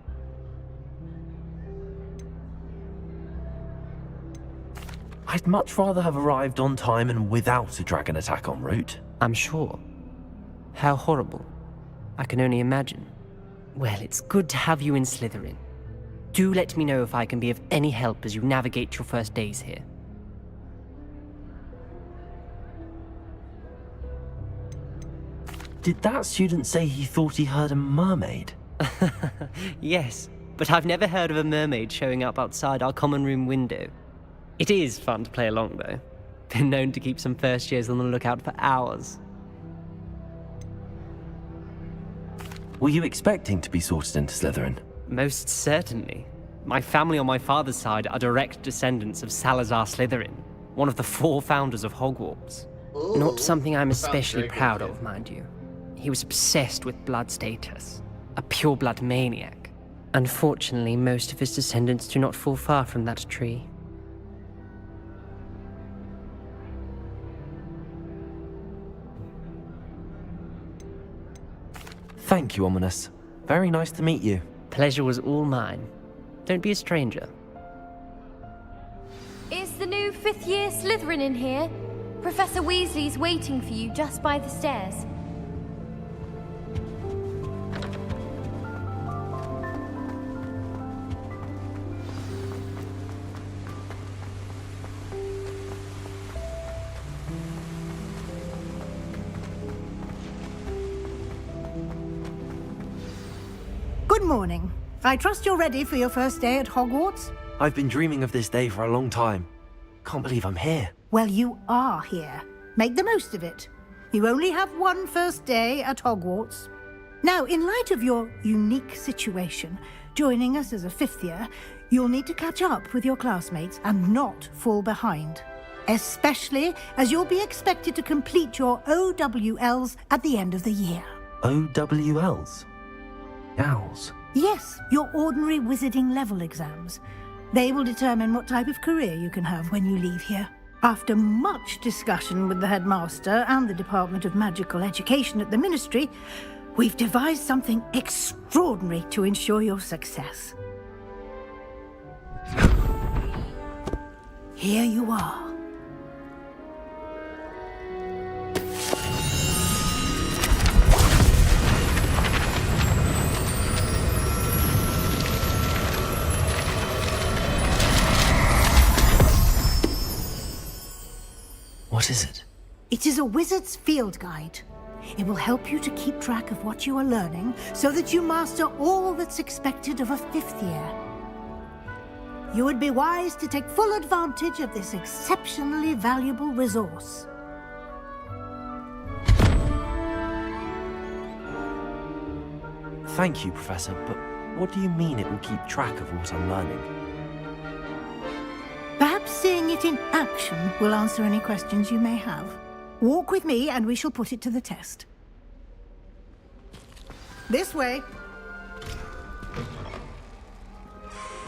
I'd much rather have arrived on time and without a dragon attack en route. I'm sure. How horrible. I can only imagine. Well, it's good to have you in Slytherin. Do let me know if I can be of any help as you navigate your first days here. Did that student say he thought he heard a mermaid? Yes, but I've never heard of a mermaid showing up outside our common room window. It is fun to play along, though. Been known to keep some first years on the lookout for hours. Were you expecting to be sorted into Slytherin? Most certainly. My family on my father's side are direct descendants of Salazar Slytherin, one of the 4 founders of Hogwarts. Ooh, Not something I'm that sounds especially very proud good. of, mind you. He was obsessed with blood status, a pure-blood maniac. Unfortunately, most of his descendants do not fall far from that tree. Thank you, Ominous. Very nice to meet you. Pleasure was all mine. Don't be a stranger. Is the new 5th year Slytherin in here? Professor Weasley's waiting for you just by the stairs. Good morning. I trust you're ready for your first day at Hogwarts? I've been dreaming of this day for a long time. Can't believe I'm here. Well, you are here. Make the most of it. You only have one first day at Hogwarts. Now, in light of your unique situation, joining us as a 5th year, you'll need to catch up with your classmates and not fall behind. Especially as you'll be expected to complete your OWLs at the end of the year. OWLs? Owls? Yes, your ordinary wizarding level exams. They will determine what type of career you can have when you leave here. After much discussion with the headmaster and the Department of Magical Education at the Ministry, we've devised something extraordinary to ensure your success. Here you are. What is it? It is a wizard's field guide. It will help you to keep track of what you are learning so that you master all that's expected of a 5th year. You would be wise to take full advantage of this exceptionally valuable resource. Thank you, Professor, but what do you mean it will keep track of what I'm learning? Perhaps seeing it in action will answer any questions you may have. Walk with me and we shall put it to the test. This way.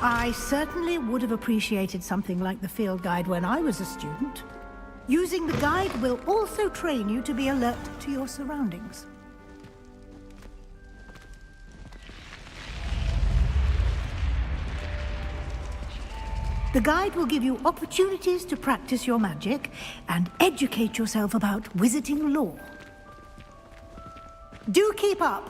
I certainly would have appreciated something like the field guide when I was a student. Using the guide will also train you to be alert to your surroundings. The guide will give you opportunities to practice your magic and educate yourself about wizarding lore. Do keep up.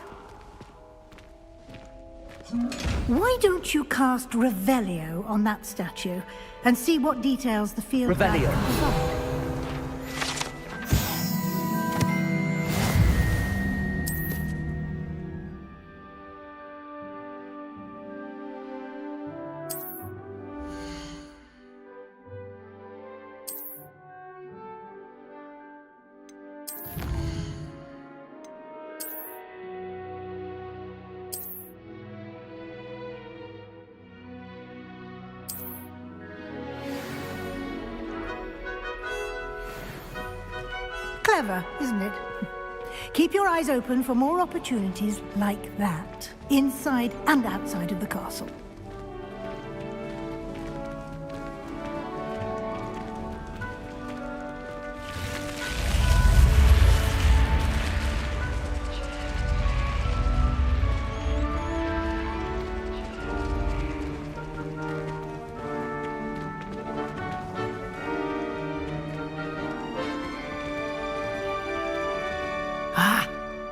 Why don't you cast Revelio on that statue and see what details the field guide Revelio. can provide? Clever, isn't it? Keep your eyes open for more opportunities like that, inside and outside of the castle.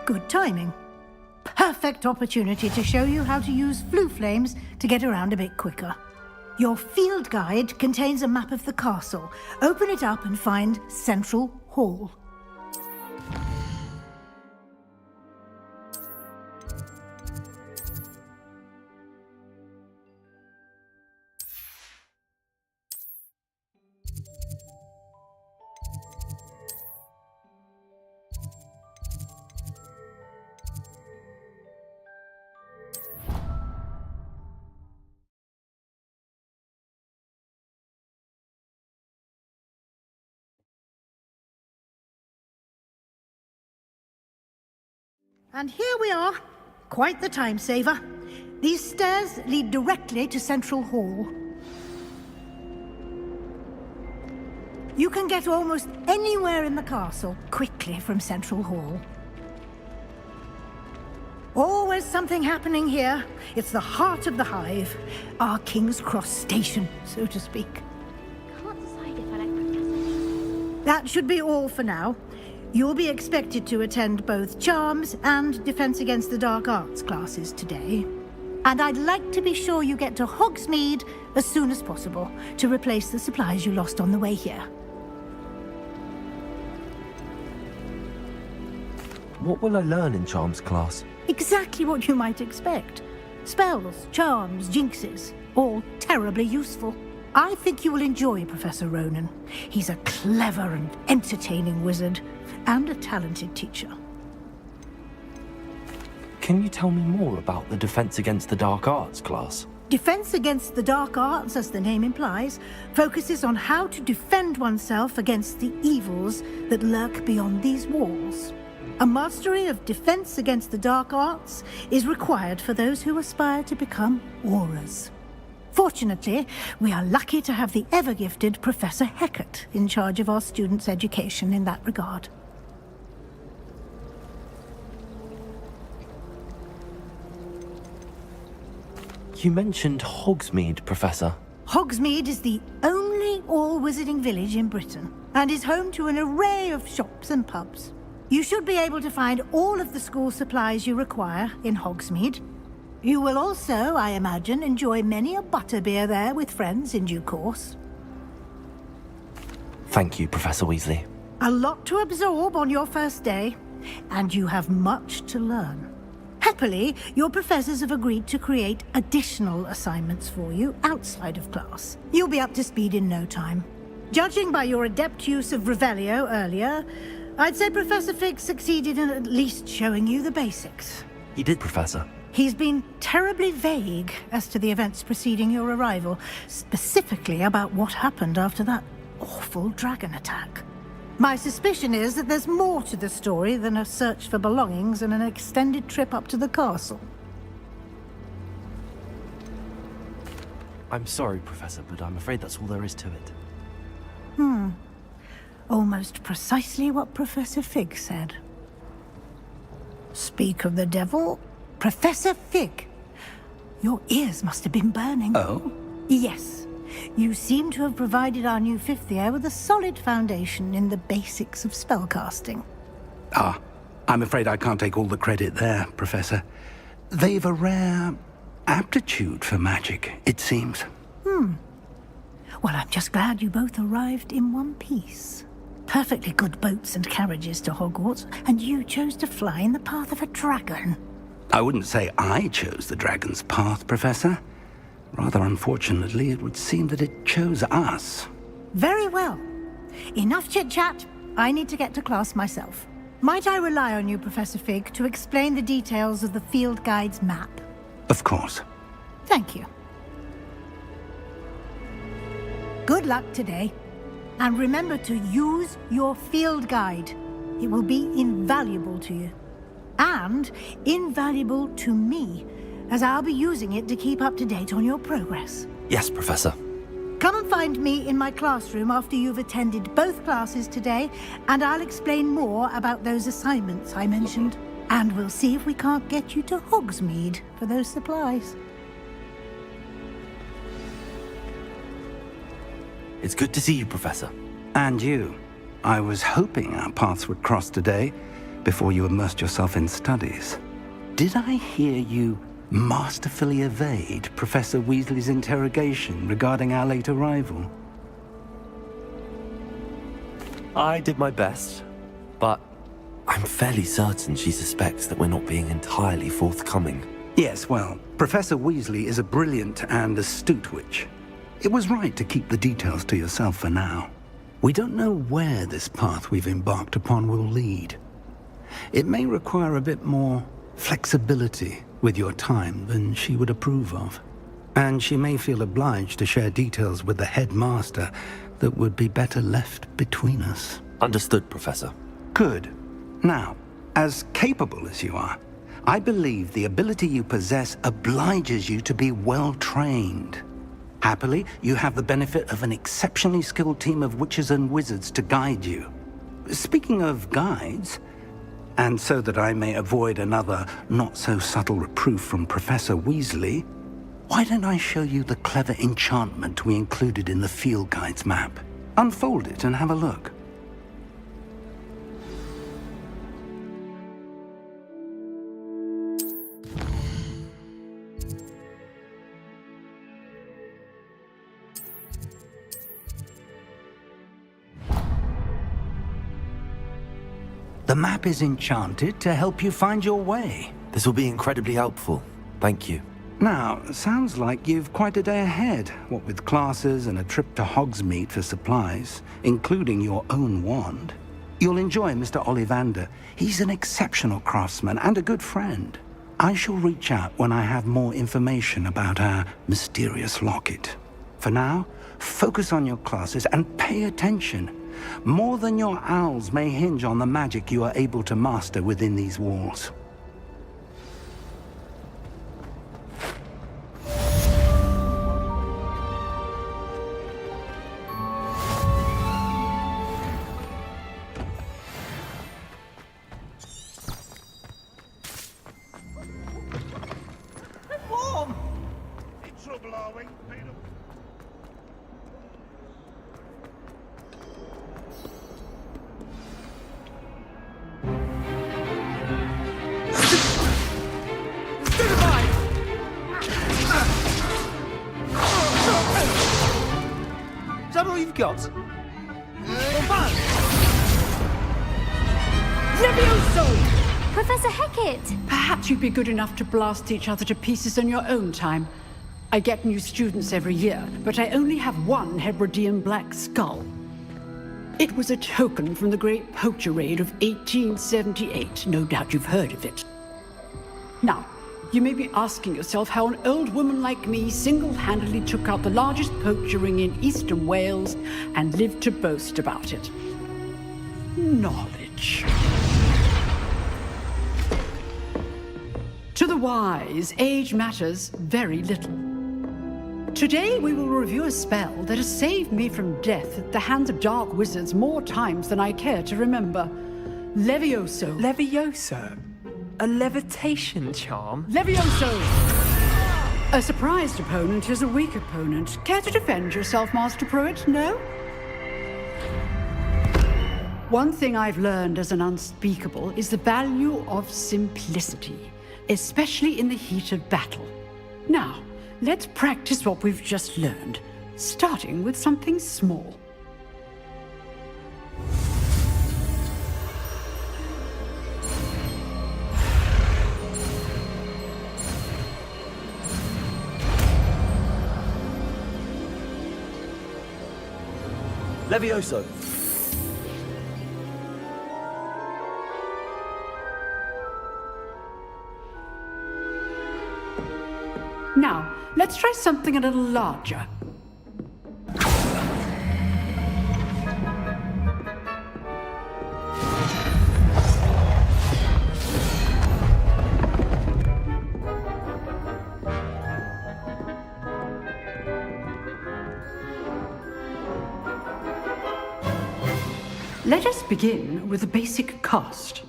Good timing. Perfect opportunity to show you how to use flue flames to get around a bit quicker. Your field guide contains a map of the castle. Open it up and find Central Hall. And here we are. Quite the time saver. These stairs lead directly to Central Hall. You can get almost anywhere in the castle quickly from Central Hall. Always something happening here. It's the heart of the hive. Our King's Cross station, so to speak. Can't decide if I like Professor. That should be all for now. You'll be expected to attend both Charms and Defense Against the Dark Arts classes today. And I'd like to be sure you get to Hogsmeade as soon as possible to replace the supplies you lost on the way here. What will I learn in Charms class? Exactly what you might expect. Spells, charms, jinxes, all terribly useful. I think you will enjoy Professor Ronan. He's a clever and entertaining wizard, and a talented teacher. Can you tell me more about the Defense Against the Dark Arts class? Defense Against the Dark Arts, as the name implies, focuses on how to defend oneself against the evils that lurk beyond these walls. A mastery of Defense Against the Dark Arts is required for those who aspire to become Aurors. Fortunately, we are lucky to have the ever-gifted Professor Hecat in charge of our students' education in that regard. You mentioned Hogsmeade, Professor. Hogsmeade is the only all-wizarding village in Britain, and is home to an array of shops and pubs. You should be able to find all of the school supplies you require in Hogsmeade. You will also, I imagine, enjoy many a butterbeer there with friends in due course. Thank you, Professor Weasley. A lot to absorb on your first day, and you have much to learn. Happily, your professors have agreed to create additional assignments for you outside of class. You'll be up to speed in no time. Judging by your adept use of Revelio earlier, I'd say Professor Fig succeeded in at least showing you the basics. He did, Professor. He's been terribly vague as to the events preceding your arrival, specifically about what happened after that awful dragon attack. My suspicion is that there's more to the story than a search for belongings and an extended trip up to the castle. I'm sorry, Professor, but I'm afraid that's all there is to it. Almost precisely what Professor Fig said. Speak of the devil, Professor Fig. Your ears must have been burning. Oh? Yes. You seem to have provided our new fifth year with a solid foundation in the basics of spellcasting. Ah, I'm afraid I can't take all the credit there, Professor. They've a rare aptitude for magic, it seems. Well, I'm just glad you both arrived in one piece. Perfectly good boats and carriages to Hogwarts, and you chose to fly in the path of a dragon. I wouldn't say I chose the dragon's path, Professor. Rather unfortunately, it would seem that it chose us. Very well. Enough chit-chat. I need to get to class myself. Might I rely on you, Professor Fig, to explain the details of the field guide's map? Of course. Thank you. Good luck today. And remember to use your field guide. It will be invaluable to you. And invaluable to me, as I'll be using it to keep up to date on your progress. Yes, Professor. Come and find me in my classroom after you've attended both classes today, and I'll explain more about those assignments I mentioned. And we'll see if we can't get you to Hogsmeade for those supplies. It's good to see you, Professor. And you. I was hoping our paths would cross today, before you immersed yourself in studies. Did I hear you masterfully evade Professor Weasley's interrogation regarding our late arrival? I did my best, but I'm fairly certain she suspects that we're not being entirely forthcoming. Yes, well, Professor Weasley is a brilliant and astute witch. It was right to keep the details to yourself for now. We don't know where this path we've embarked upon will lead. It may require a bit more flexibility with your time than she would approve of. And she may feel obliged to share details with the headmaster that would be better left between us. Understood, Professor. Good. Now, as capable as you are, I believe the ability you possess obliges you to be well trained. Happily, you have the benefit of an exceptionally skilled team of witches and wizards to guide you. Speaking of guides, and so that I may avoid another not-so-subtle reproof from Professor Weasley, why don't I show you the clever enchantment we included in the field guide's map? Unfold it and have a look. The map is enchanted to help you find your way. This will be incredibly helpful. Thank you. Now, sounds like you've quite a day ahead, what with classes and a trip to Hogsmeade for supplies, including your own wand. You'll enjoy Mr. Ollivander. He's an exceptional craftsman and a good friend. I shall reach out when I have more information about our mysterious locket. For now, focus on your classes and pay attention. More than your owls may hinge on the magic you are able to master within these walls. Is that all you've got? Levioso! Professor Hecat! Perhaps you'd be good enough to blast each other to pieces in your own time. I get new students every year, but I only have one Hebridean black skull. It was a token from the Great Poacher Raid of 1878. No doubt you've heard of it. Now, you may be asking yourself how an old woman like me single-handedly took out the largest poacher ring in eastern Wales and lived to boast about it. Knowledge. To the wise, age matters very little. Today we will review a spell that has saved me from death at the hands of dark wizards more times than I care to remember. Levioso. Levioso? A levitation charm? Levioso! A surprised opponent is a weak opponent. Care to defend yourself, Master Pruitt? No? One thing I've learned as an unspeakable is the value of simplicity, especially in the heat of battle. Now, let's practice what we've just learned, starting with something small. Levioso. Now, let's try something a little larger. Let us begin with a basic cast.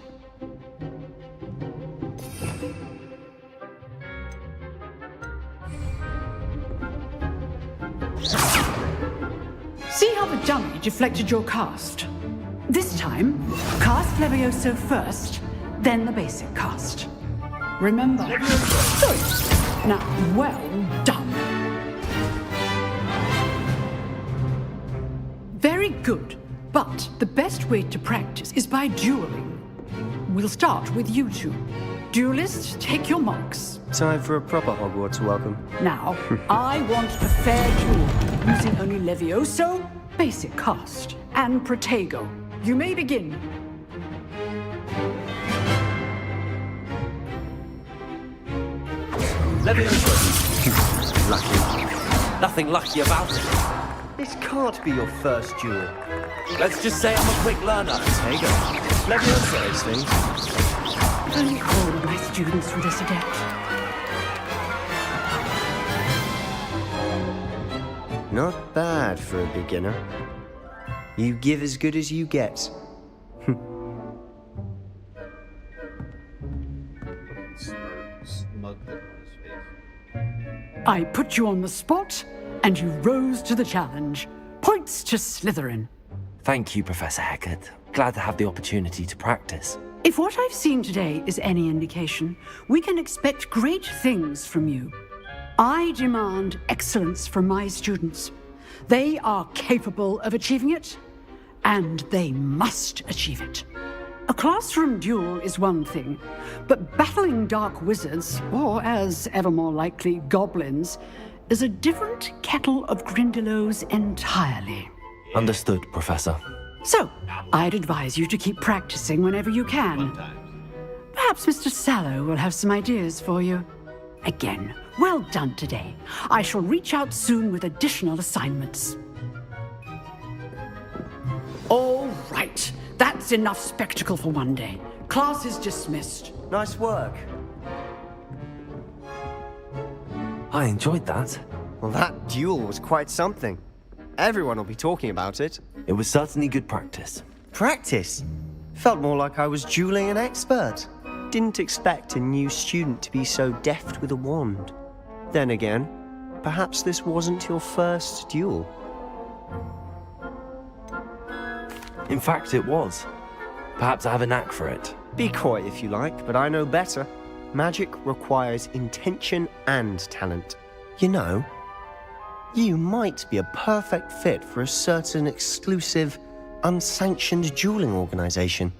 See how the dummy deflected your cast? This time, cast Levioso first, then the basic cast. Remember? Good. Now, well done. Very good. But the best way to practice is by dueling. We'll start with you two. Duelists, take your marks. Time for a proper Hogwarts welcome. Now, I want a fair duel, using only Levioso, basic cast, and Protego. You may begin. Levioso. Lucky. Nothing lucky about it. This can't be your first duel. Let's just say I'm a quick learner. Protego. Levioso, those things. If only all of my students were this adept. Not bad for a beginner. You give as good as you get. I put you on the spot, and you rose to the challenge. Points to Slytherin. Thank you, Professor Hecat. Glad to have the opportunity to practice. If what I've seen today is any indication, we can expect great things from you. I demand excellence from my students. They are capable of achieving it, and they must achieve it. A classroom duel is one thing, but battling dark wizards, or as ever more likely, goblins, is a different kettle of Grindylows entirely. Understood, Professor. So, I'd advise you to keep practicing whenever you can. Perhaps Mr. Sallow will have some ideas for you. Again, well done today. I shall reach out soon with additional assignments. All right. That's enough spectacle for one day. Class is dismissed. Nice work. I enjoyed that. Well, that duel was quite something. Everyone will be talking about it. It was certainly good practice. Practice? Felt more like I was dueling an expert. Didn't expect a new student to be so deft with a wand. Then again, perhaps this wasn't your first duel. In fact, it was. Perhaps I have a knack for it. Be coy if you like, but I know better. Magic requires intention and talent. You know, you might be a perfect fit for a certain exclusive, unsanctioned dueling organization.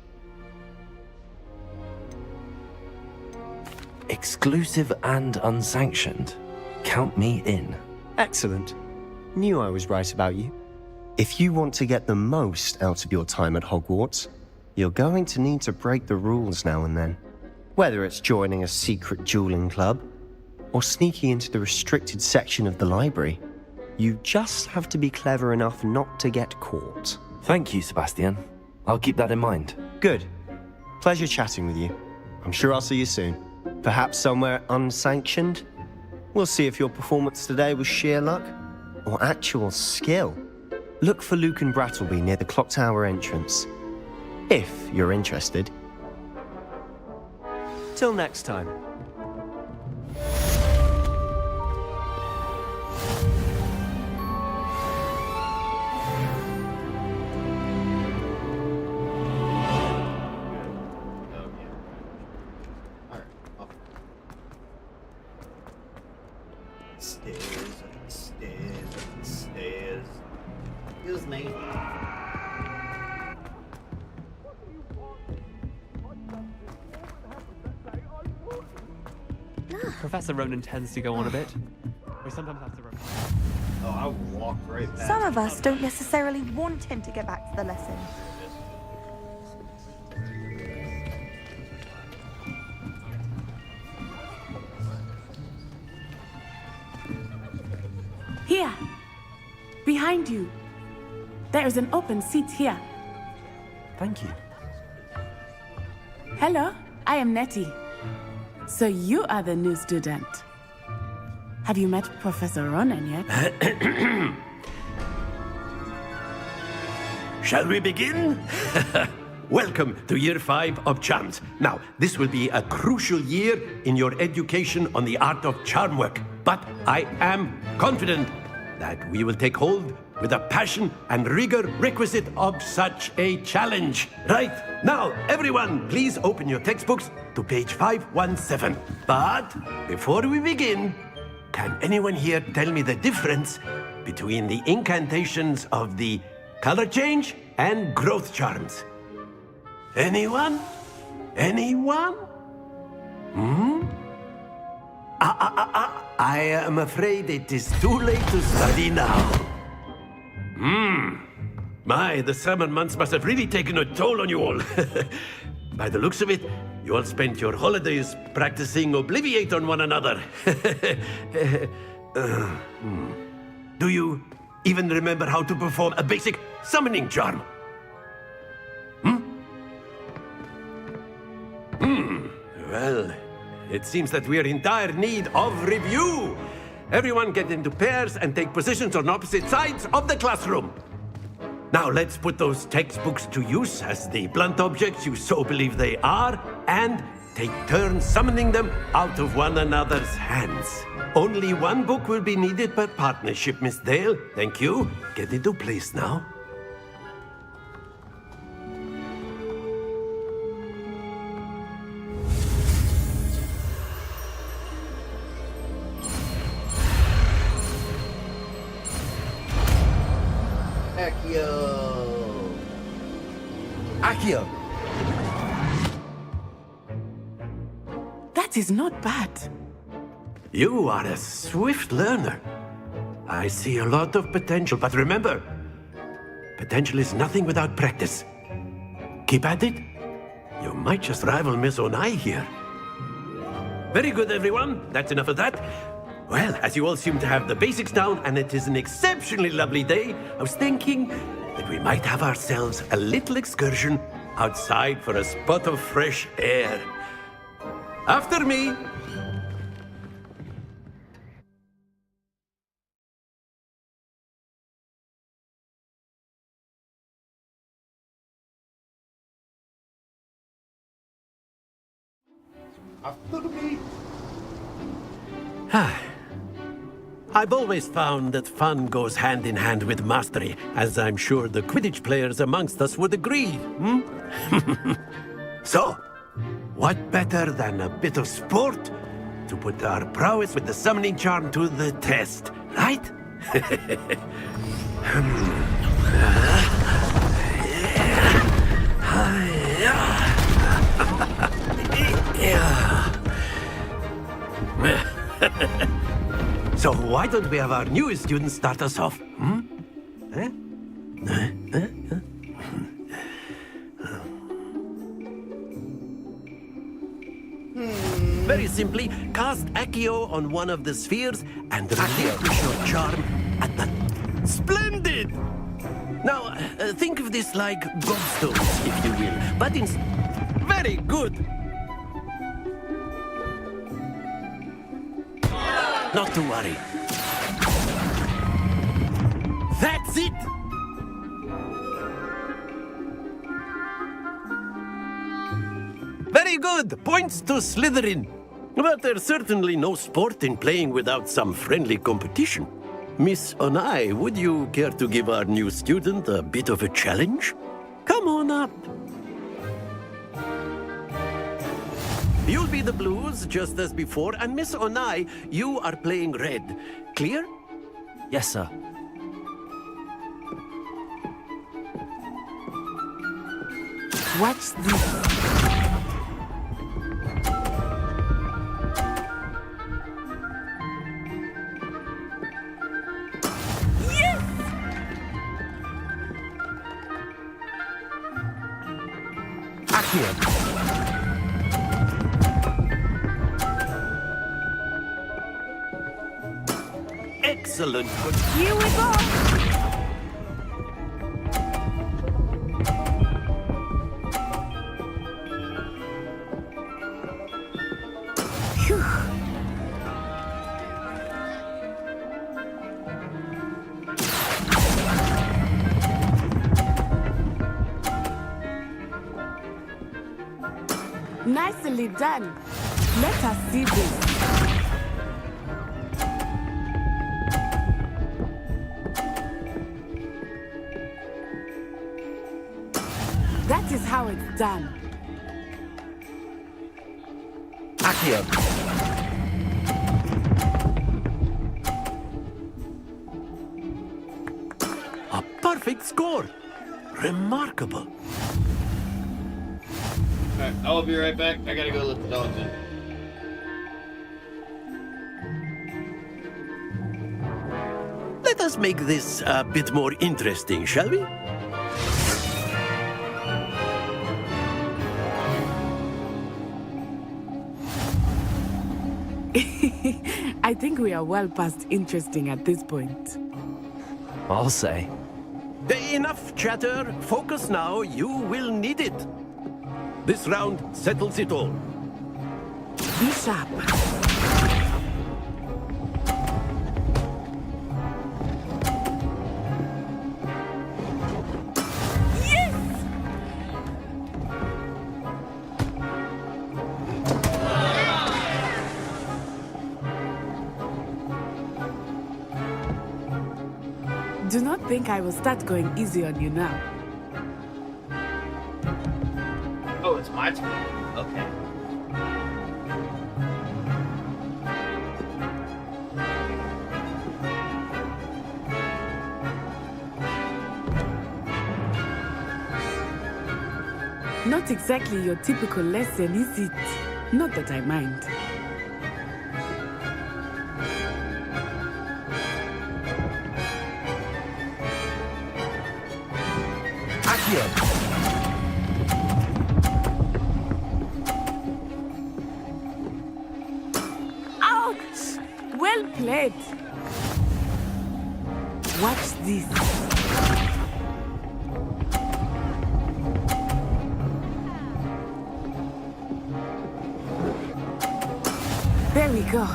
Exclusive and unsanctioned. Count me in. Excellent. Knew I was right about you. If you want to get the most out of your time at Hogwarts, you're going to need to break the rules now and then. Whether it's joining a secret dueling club, or sneaking into the restricted section of the library, you just have to be clever enough not to get caught. Thank you, Sebastian. I'll keep that in mind. Good. Pleasure chatting with you. I'm sure I'll see you soon. Perhaps somewhere unsanctioned? We'll see if your performance today was sheer luck, or actual skill. Look for Luke and Brattleby near the clock tower entrance. If you're interested. Till next time. Stairs. Excuse me. Professor Ronan tends to go on a bit. We sometimes have to Oh, I walked right past. Some of us don't necessarily want him to get back to the lesson. Here! Behind you! There is an open seat here. Thank you. Hello, I am Nettie. So you are the new student. Have you met Professor Ronan yet? Shall we begin? Welcome to Year 5 of Charms. Now, this will be a crucial year in your education on the art of charm work. But I am confident that we will take hold with the passion and rigor requisite of such a challenge. Right, now, everyone, please open your textbooks to page 517. But before we begin, can anyone here tell me the difference between the incantations of the color change and growth charms? Anyone? Anyone? I am afraid it is too late to study now. My, the summer months must have really taken a toll on you all. By the looks of it, you all spent your holidays practicing Obliviate on one another. Do you even remember how to perform a basic summoning charm? Well, it seems that we are in dire need of review. Everyone get into pairs and take positions on opposite sides of the classroom. Now let's put those textbooks to use as the blunt objects you so believe they are, and take turns summoning them out of one another's hands. Only one book will be needed per partnership, Miss Dale. Thank you. Get into place now. Accio! That is not bad. You are a swift learner. I see a lot of potential, but remember, potential is nothing without practice. Keep at it. You might just rival Miss Onai here. Very good, everyone. That's enough of that. Well, as you all seem to have the basics down, and it is an exceptionally lovely day, I was thinking that we might have ourselves a little excursion outside for a spot of fresh air. After me. After me. I've always found that fun goes hand in hand with mastery, as I'm sure the Quidditch players amongst us would agree. So, what better than a bit of sport to put our prowess with the summoning charm to the test, right? So why don't we have our newest student start us off? Very simply, cast Accio on one of the spheres and relinquish your charm at the... Splendid! Now, think of this like gobstones, if you will, but in... Very good! Not to worry. That's it! Very good! Points to Slytherin. But there's certainly no sport in playing without some friendly competition. Miss Onai, would you care to give our new student a bit of a challenge? Come on up. You'll be the blues, just as before, and Miss Onai, you are playing red. Clear? Yes, sir. Watch this. Excellent. Here we go! Nicely done. Let us see this. That is how it's done. Accio. A perfect score. Remarkable. Alright, I'll be right back. I gotta go let the dogs in. Let us make this a bit more interesting, shall we? I think we are well past interesting at this point. I'll say. Enough chatter. Focus now. You will need it. This round settles it all. Be sharp. Do not think I will start going easy on you now. Oh, it's my turn. Okay. Not exactly your typical lesson, is it? Not that I mind. Ouch! Well played. Watch this. There we go.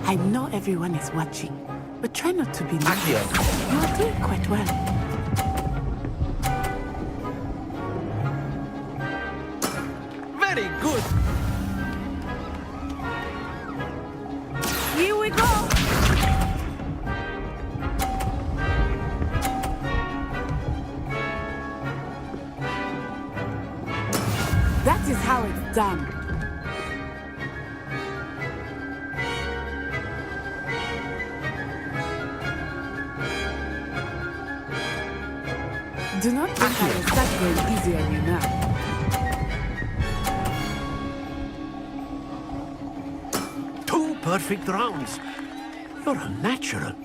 I know everyone is watching, but try not to be nervous. You are doing quite well. Very good. Here we go! That is how it's done. Do not think I will start going easy on you now. Two perfect rounds. You're a natural.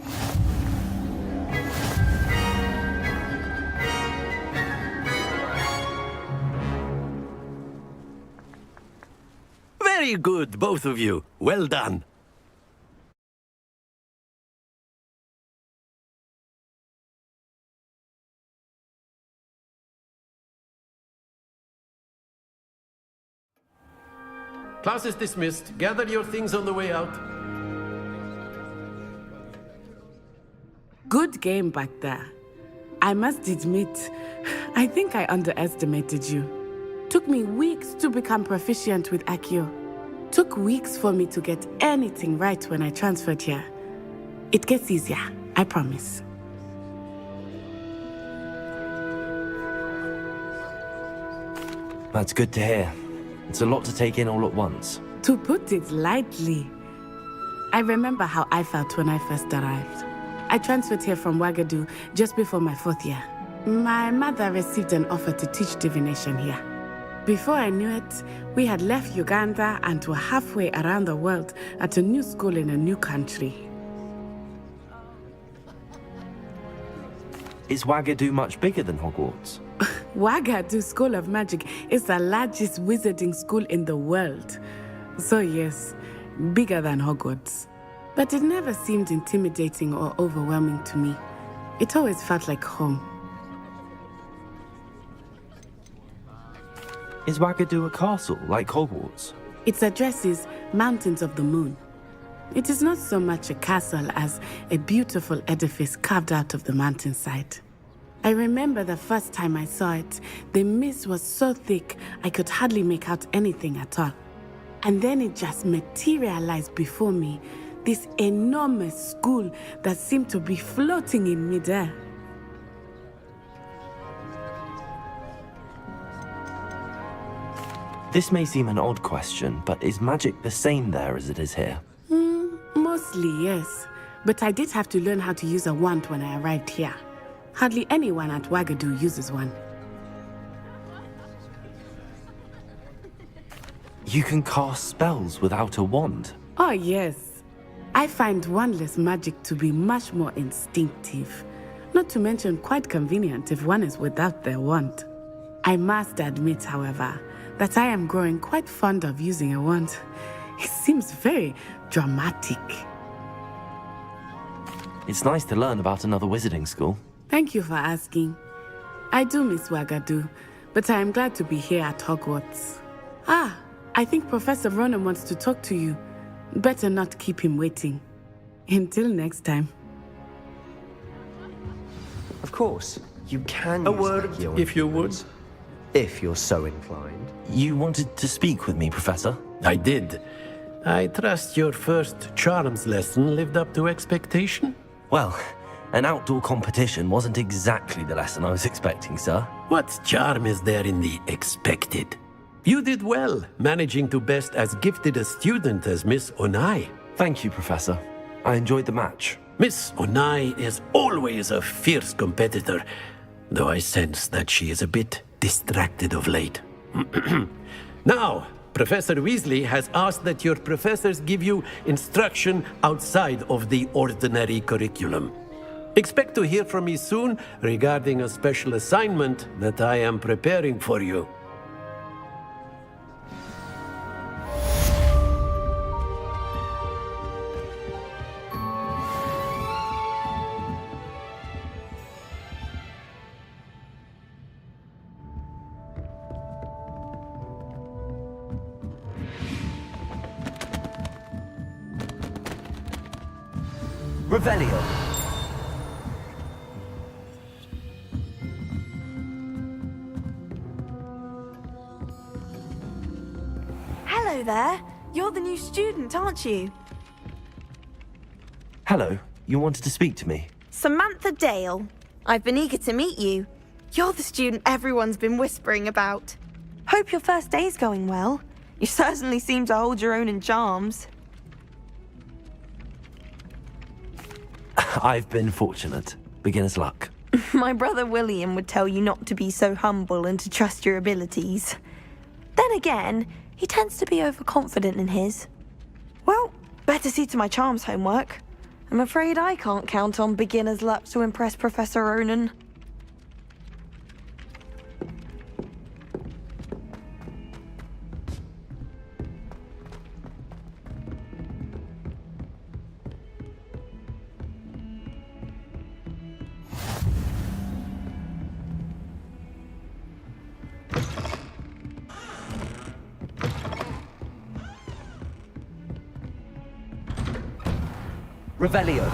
Very good, both of you. Well done. Class is dismissed. Gather your things on the way out. Good game back there. I must admit, I think I underestimated you. Took me weeks to become proficient with Accio. Took weeks for me to get anything right when I transferred here. It gets easier, I promise. That's good to hear. It's a lot to take in all at once. To put it lightly, I remember how I felt when I first arrived. I transferred here from Wagadu just before my 4th year. My mother received an offer to teach divination here. Before I knew it, we had left Uganda and were halfway around the world at a new school in a new country. Is Wagadu much bigger than Hogwarts? Wagadu School of Magic is the largest wizarding school in the world. So yes, bigger than Hogwarts. But it never seemed intimidating or overwhelming to me. It always felt like home. Is Wagadu a castle, like Hogwarts? Its address is Mountains of the Moon. It is not so much a castle as a beautiful edifice carved out of the mountainside. I remember the first time I saw it, the mist was so thick I could hardly make out anything at all. And then it just materialized before me, this enormous school that seemed to be floating in midair. This may seem an odd question, but is magic the same there as it is here? Mostly, yes. But I did have to learn how to use a wand when I arrived here. Hardly anyone at Wagadu uses one. You can cast spells without a wand? Oh, yes. I find wandless magic to be much more instinctive. Not to mention quite convenient if one is without their wand. I must admit, however, that I am growing quite fond of using a wand. It seems very dramatic. It's nice to learn about another wizarding school. Thank you for asking. I do miss Wagadu, but I am glad to be here at Hogwarts. Ah, I think Professor Ronan wants to talk to you. Better not keep him waiting. Until next time. Of course, you can A use word, Accio if you would. influence, if you're so inclined. You wanted to speak with me, Professor? I did. I trust your first charms lesson lived up to expectation? Well, an outdoor competition wasn't exactly the lesson I was expecting, sir. What charm is there in the expected? You did well, managing to best as gifted a student as Miss Onai. Thank you, Professor. I enjoyed the match. Miss Onai is always a fierce competitor, though I sense that she is a bit distracted of late. Now, Professor Weasley has asked that your professors give you instruction outside of the ordinary curriculum. Expect to hear from me soon regarding a special assignment that I am preparing for you. Revelio. Hello there. You're the new student, aren't you? Hello, you wanted to speak to me? Samantha Dale. I've been eager to meet you. You're the student everyone's been whispering about. Hope your first day's going well. You certainly seem to hold your own in charms. I've been fortunate. Beginner's luck. My brother William would tell you not to be so humble and to trust your abilities. Then again, he tends to be overconfident in his. Well, better see to my charms homework. I'm afraid I can't count on beginner's luck to impress Professor Ronan. Revelio.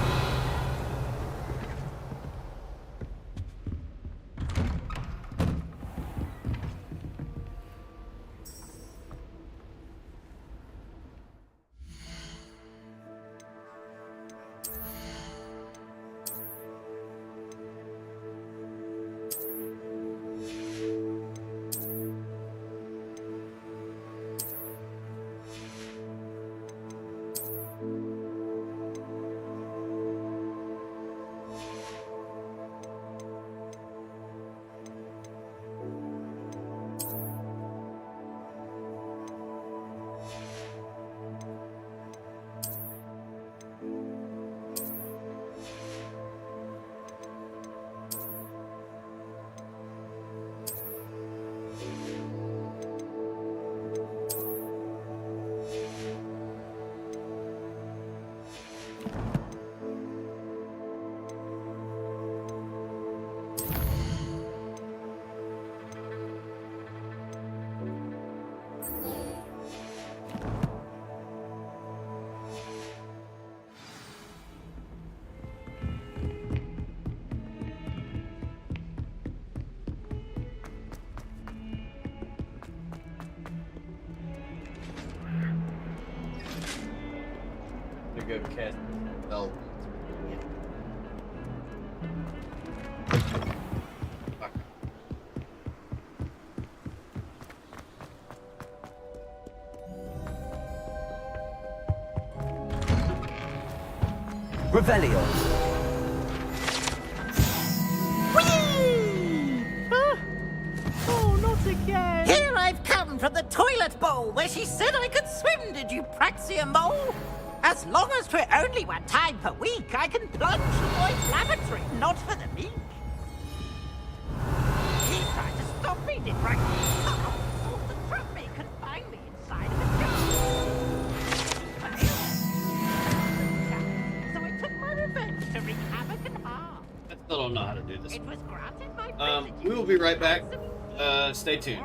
go cast spell. Fuck. Revelio. Oh, not again! Here I've come from the toilet bowl where she said I could swim, did you praxia mole? As long as 'twere only one time per week, I can plunge the boy's lavatory, not for the meek. He tried to stop me, did right? Thought the trap me could find me inside of a jar. So I took my revenge to wreak havoc and harm. I still don't know how to do this. It was granted my We will be right back. Stay tuned.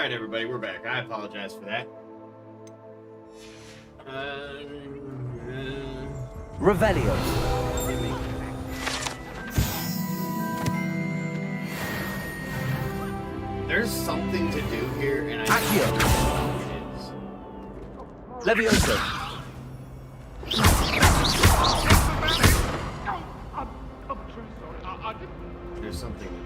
Alright, everybody, we're back. I apologize for that. Revelio. There's something to do here, and I Accio. don't know what it is. Levioso. There's something to do here.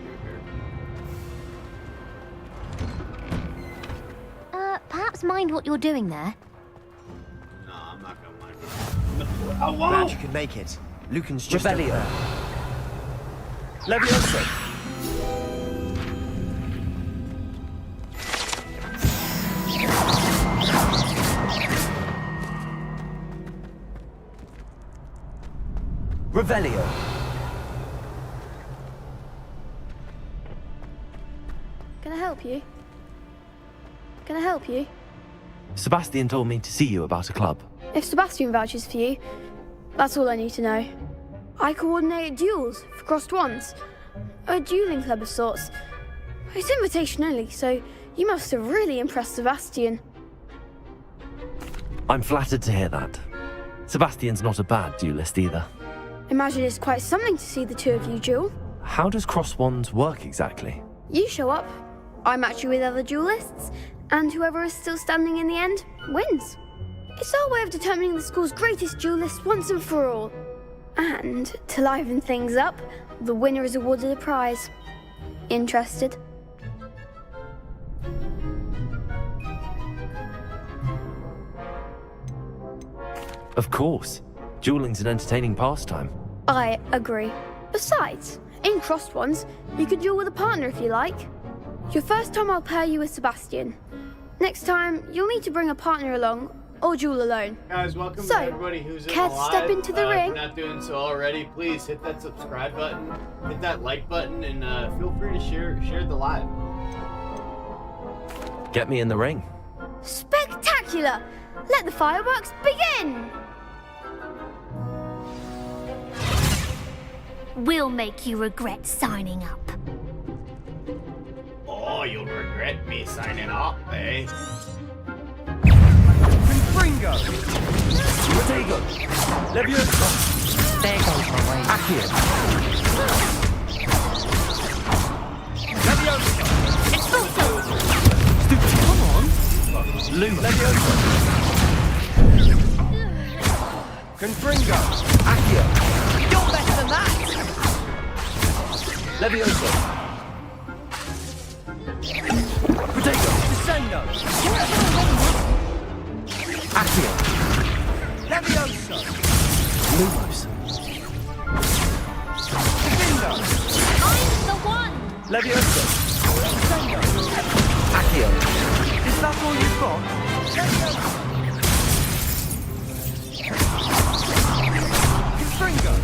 Perhaps mind what you're doing there. No, I'm not gonna mind. Oh, whoa! Glad you could make it. Lucan's just Revelio. Levioso. Revelio. Can I help you? Can I help you? Sebastian told me to see you about a club. If Sebastian vouches for you, that's all I need to know. I coordinate duels for crossed wands. A dueling club of sorts. It's invitation only, so you must have really impressed Sebastian. I'm flattered to hear that. Sebastian's not a bad duelist either. Imagine it's quite something to see the two of you duel. How does cross wands work exactly? You show up, I match you with other duelists, and whoever is still standing in the end wins. It's our way of determining the school's greatest duelist once and for all. And to liven things up, the winner is awarded a prize. Interested? Of course. Dueling's an entertaining pastime. I agree. Besides, in crossed ones, you can duel with a partner if you like. Your first time I'll pair you with Sebastian. Next time, you'll need to bring a partner along, or duel alone. Guys, welcome So, to everybody who's in care the to live. step into the If ring? you're not doing so already, please hit that subscribe button, hit that like button, and feel free to share the live. Get me in the ring. Spectacular! Let the fireworks begin! We'll make you regret signing up. Oh, you'll regret me signing up, eh? Confringo. Protego. Levioso. There goes my way. Accio. Levioso. Expulso! Come on. Luma. Levioso. Confringo. Accio. You're better than that! Levioso. Protego. Descendo. Accio. Levioso. Lumos. Defendo. I'm the one! Levioso. Descendo. Accio. Is that all you've got? Levioso. Confringo.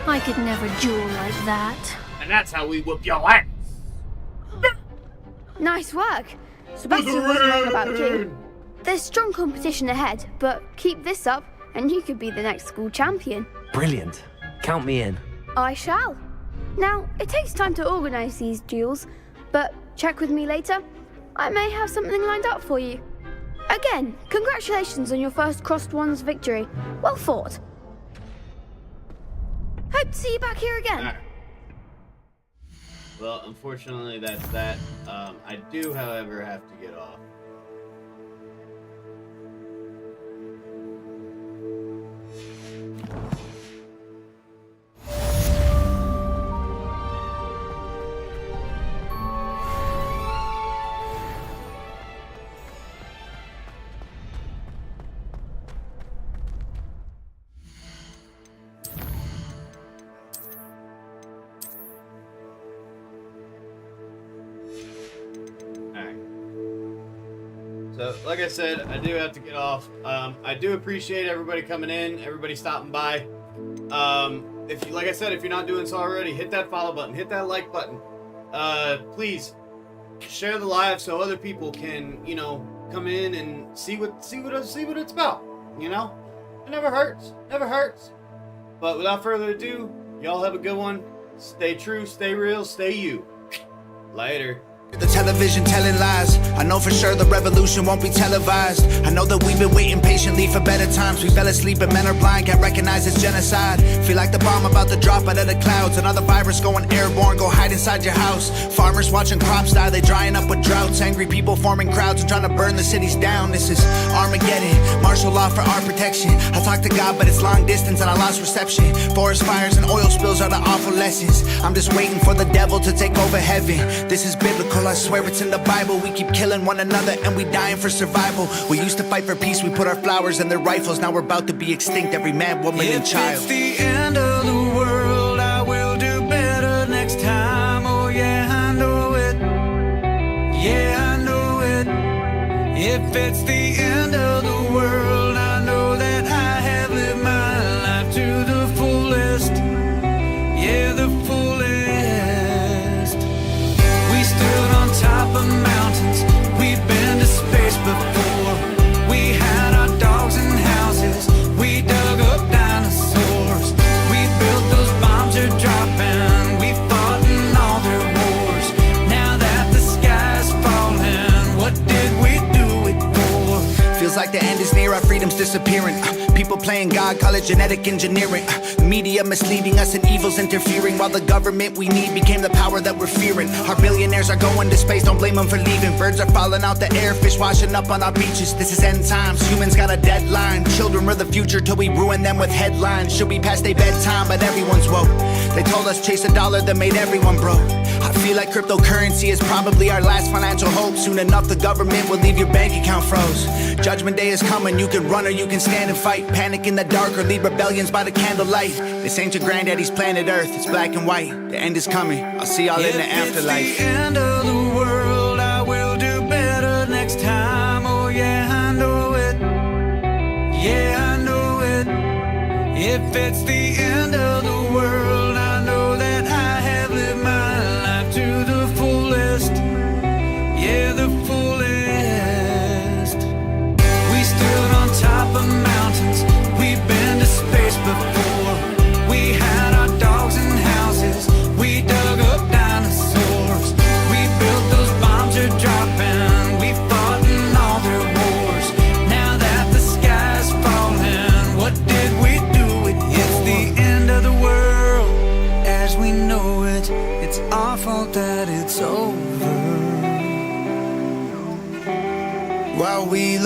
I could never duel like that. And that's how we whoop your ass. Nice work. Sebastian wasn't wrong about you. There's strong competition ahead, but keep this up and you could be the next school champion. Brilliant. Count me in. I shall. Now, it takes time to organise these duels, but check with me later. I may have something lined up for you. Again, congratulations on your first crossed wands victory. Well fought. Hope to see you back here again. Alright. Well, unfortunately, that's that. I do, however, have to get off. So, like I said, I do have to get off. I do appreciate everybody coming in, everybody stopping by. If you, like I said, if you're not doing so already, hit that follow button, hit that like button. Please share the live so other people can, you know, come in and see what it's about. You know, it never hurts, never hurts. But without further ado, y'all have a good one. Stay true, stay real, stay you. Later. The television telling lies. I know for sure the revolution won't be televised. I know that we've been waiting patiently for better times. We fell asleep and men are blind, can't recognize it's genocide. Feel like the bomb about to drop out of the clouds. Another virus going airborne, go hide inside your house. Farmers watching crops die, they drying up with droughts. Angry people forming crowds and trying to burn the cities down. This is Armageddon, martial law for our protection. I talk to God but it's long distance and I lost reception. Forest fires and oil spills are the awful lessons. I'm just waiting for the devil to take over heaven. This is biblical, I swear it's in the Bible. We keep killing one another and we dying for survival. We used to fight for peace, we put our flowers in their rifles. Now we're about to be extinct, every man, woman, and child. If it's the end of the world, I will do better next time. Oh yeah, I know it. Yeah, I know it. If it's the end of the world, I know that I have lived my life to the fullest. Yeah, the fullest. We stood on top of mountains, we've been to space before. We had our dogs and houses, we dug up dinosaurs. We built those bombs are dropping, we fought in all their wars. Now that the sky's falling, what did we do it for? Feels like the end is near, our freedom's disappearing. People playing God, call it genetic engineering. Media misleading us and evil's interfering, while the government we need became the power that we're fearing. Our billionaires are going to space, don't blame them for leaving. Birds are falling out the air, fish washing up on our beaches. This is end times, humans got a deadline. Children are the future till we ruin them with headlines. Should be past their bedtime, but everyone's woke. They told us chase a dollar that made everyone broke. I feel like cryptocurrency is probably our last financial hope. Soon enough the government will leave your bank account froze. Judgment day is coming, you can run or you can stand and fight. Panic in the dark or lead rebellions by the candlelight. This ain't your granddaddy's planet Earth, it's black and white. The end is coming, I'll see y'all in the afterlife. If it's the end of the world, I will do better next time. Oh yeah, I know it. Yeah, I know it. If it's the end of the world, I know that I have lived my life to the fullest. Yeah, the fullest. We stood on top of mountains, we've been to space before. We had our dogs and houses, we dug up dinosaurs. We built those bombs are dropping, we fought in all their wars. Now that the sky's falling, what did we do it for? It's the end of the world as we know it. It's our fault that it's over. While we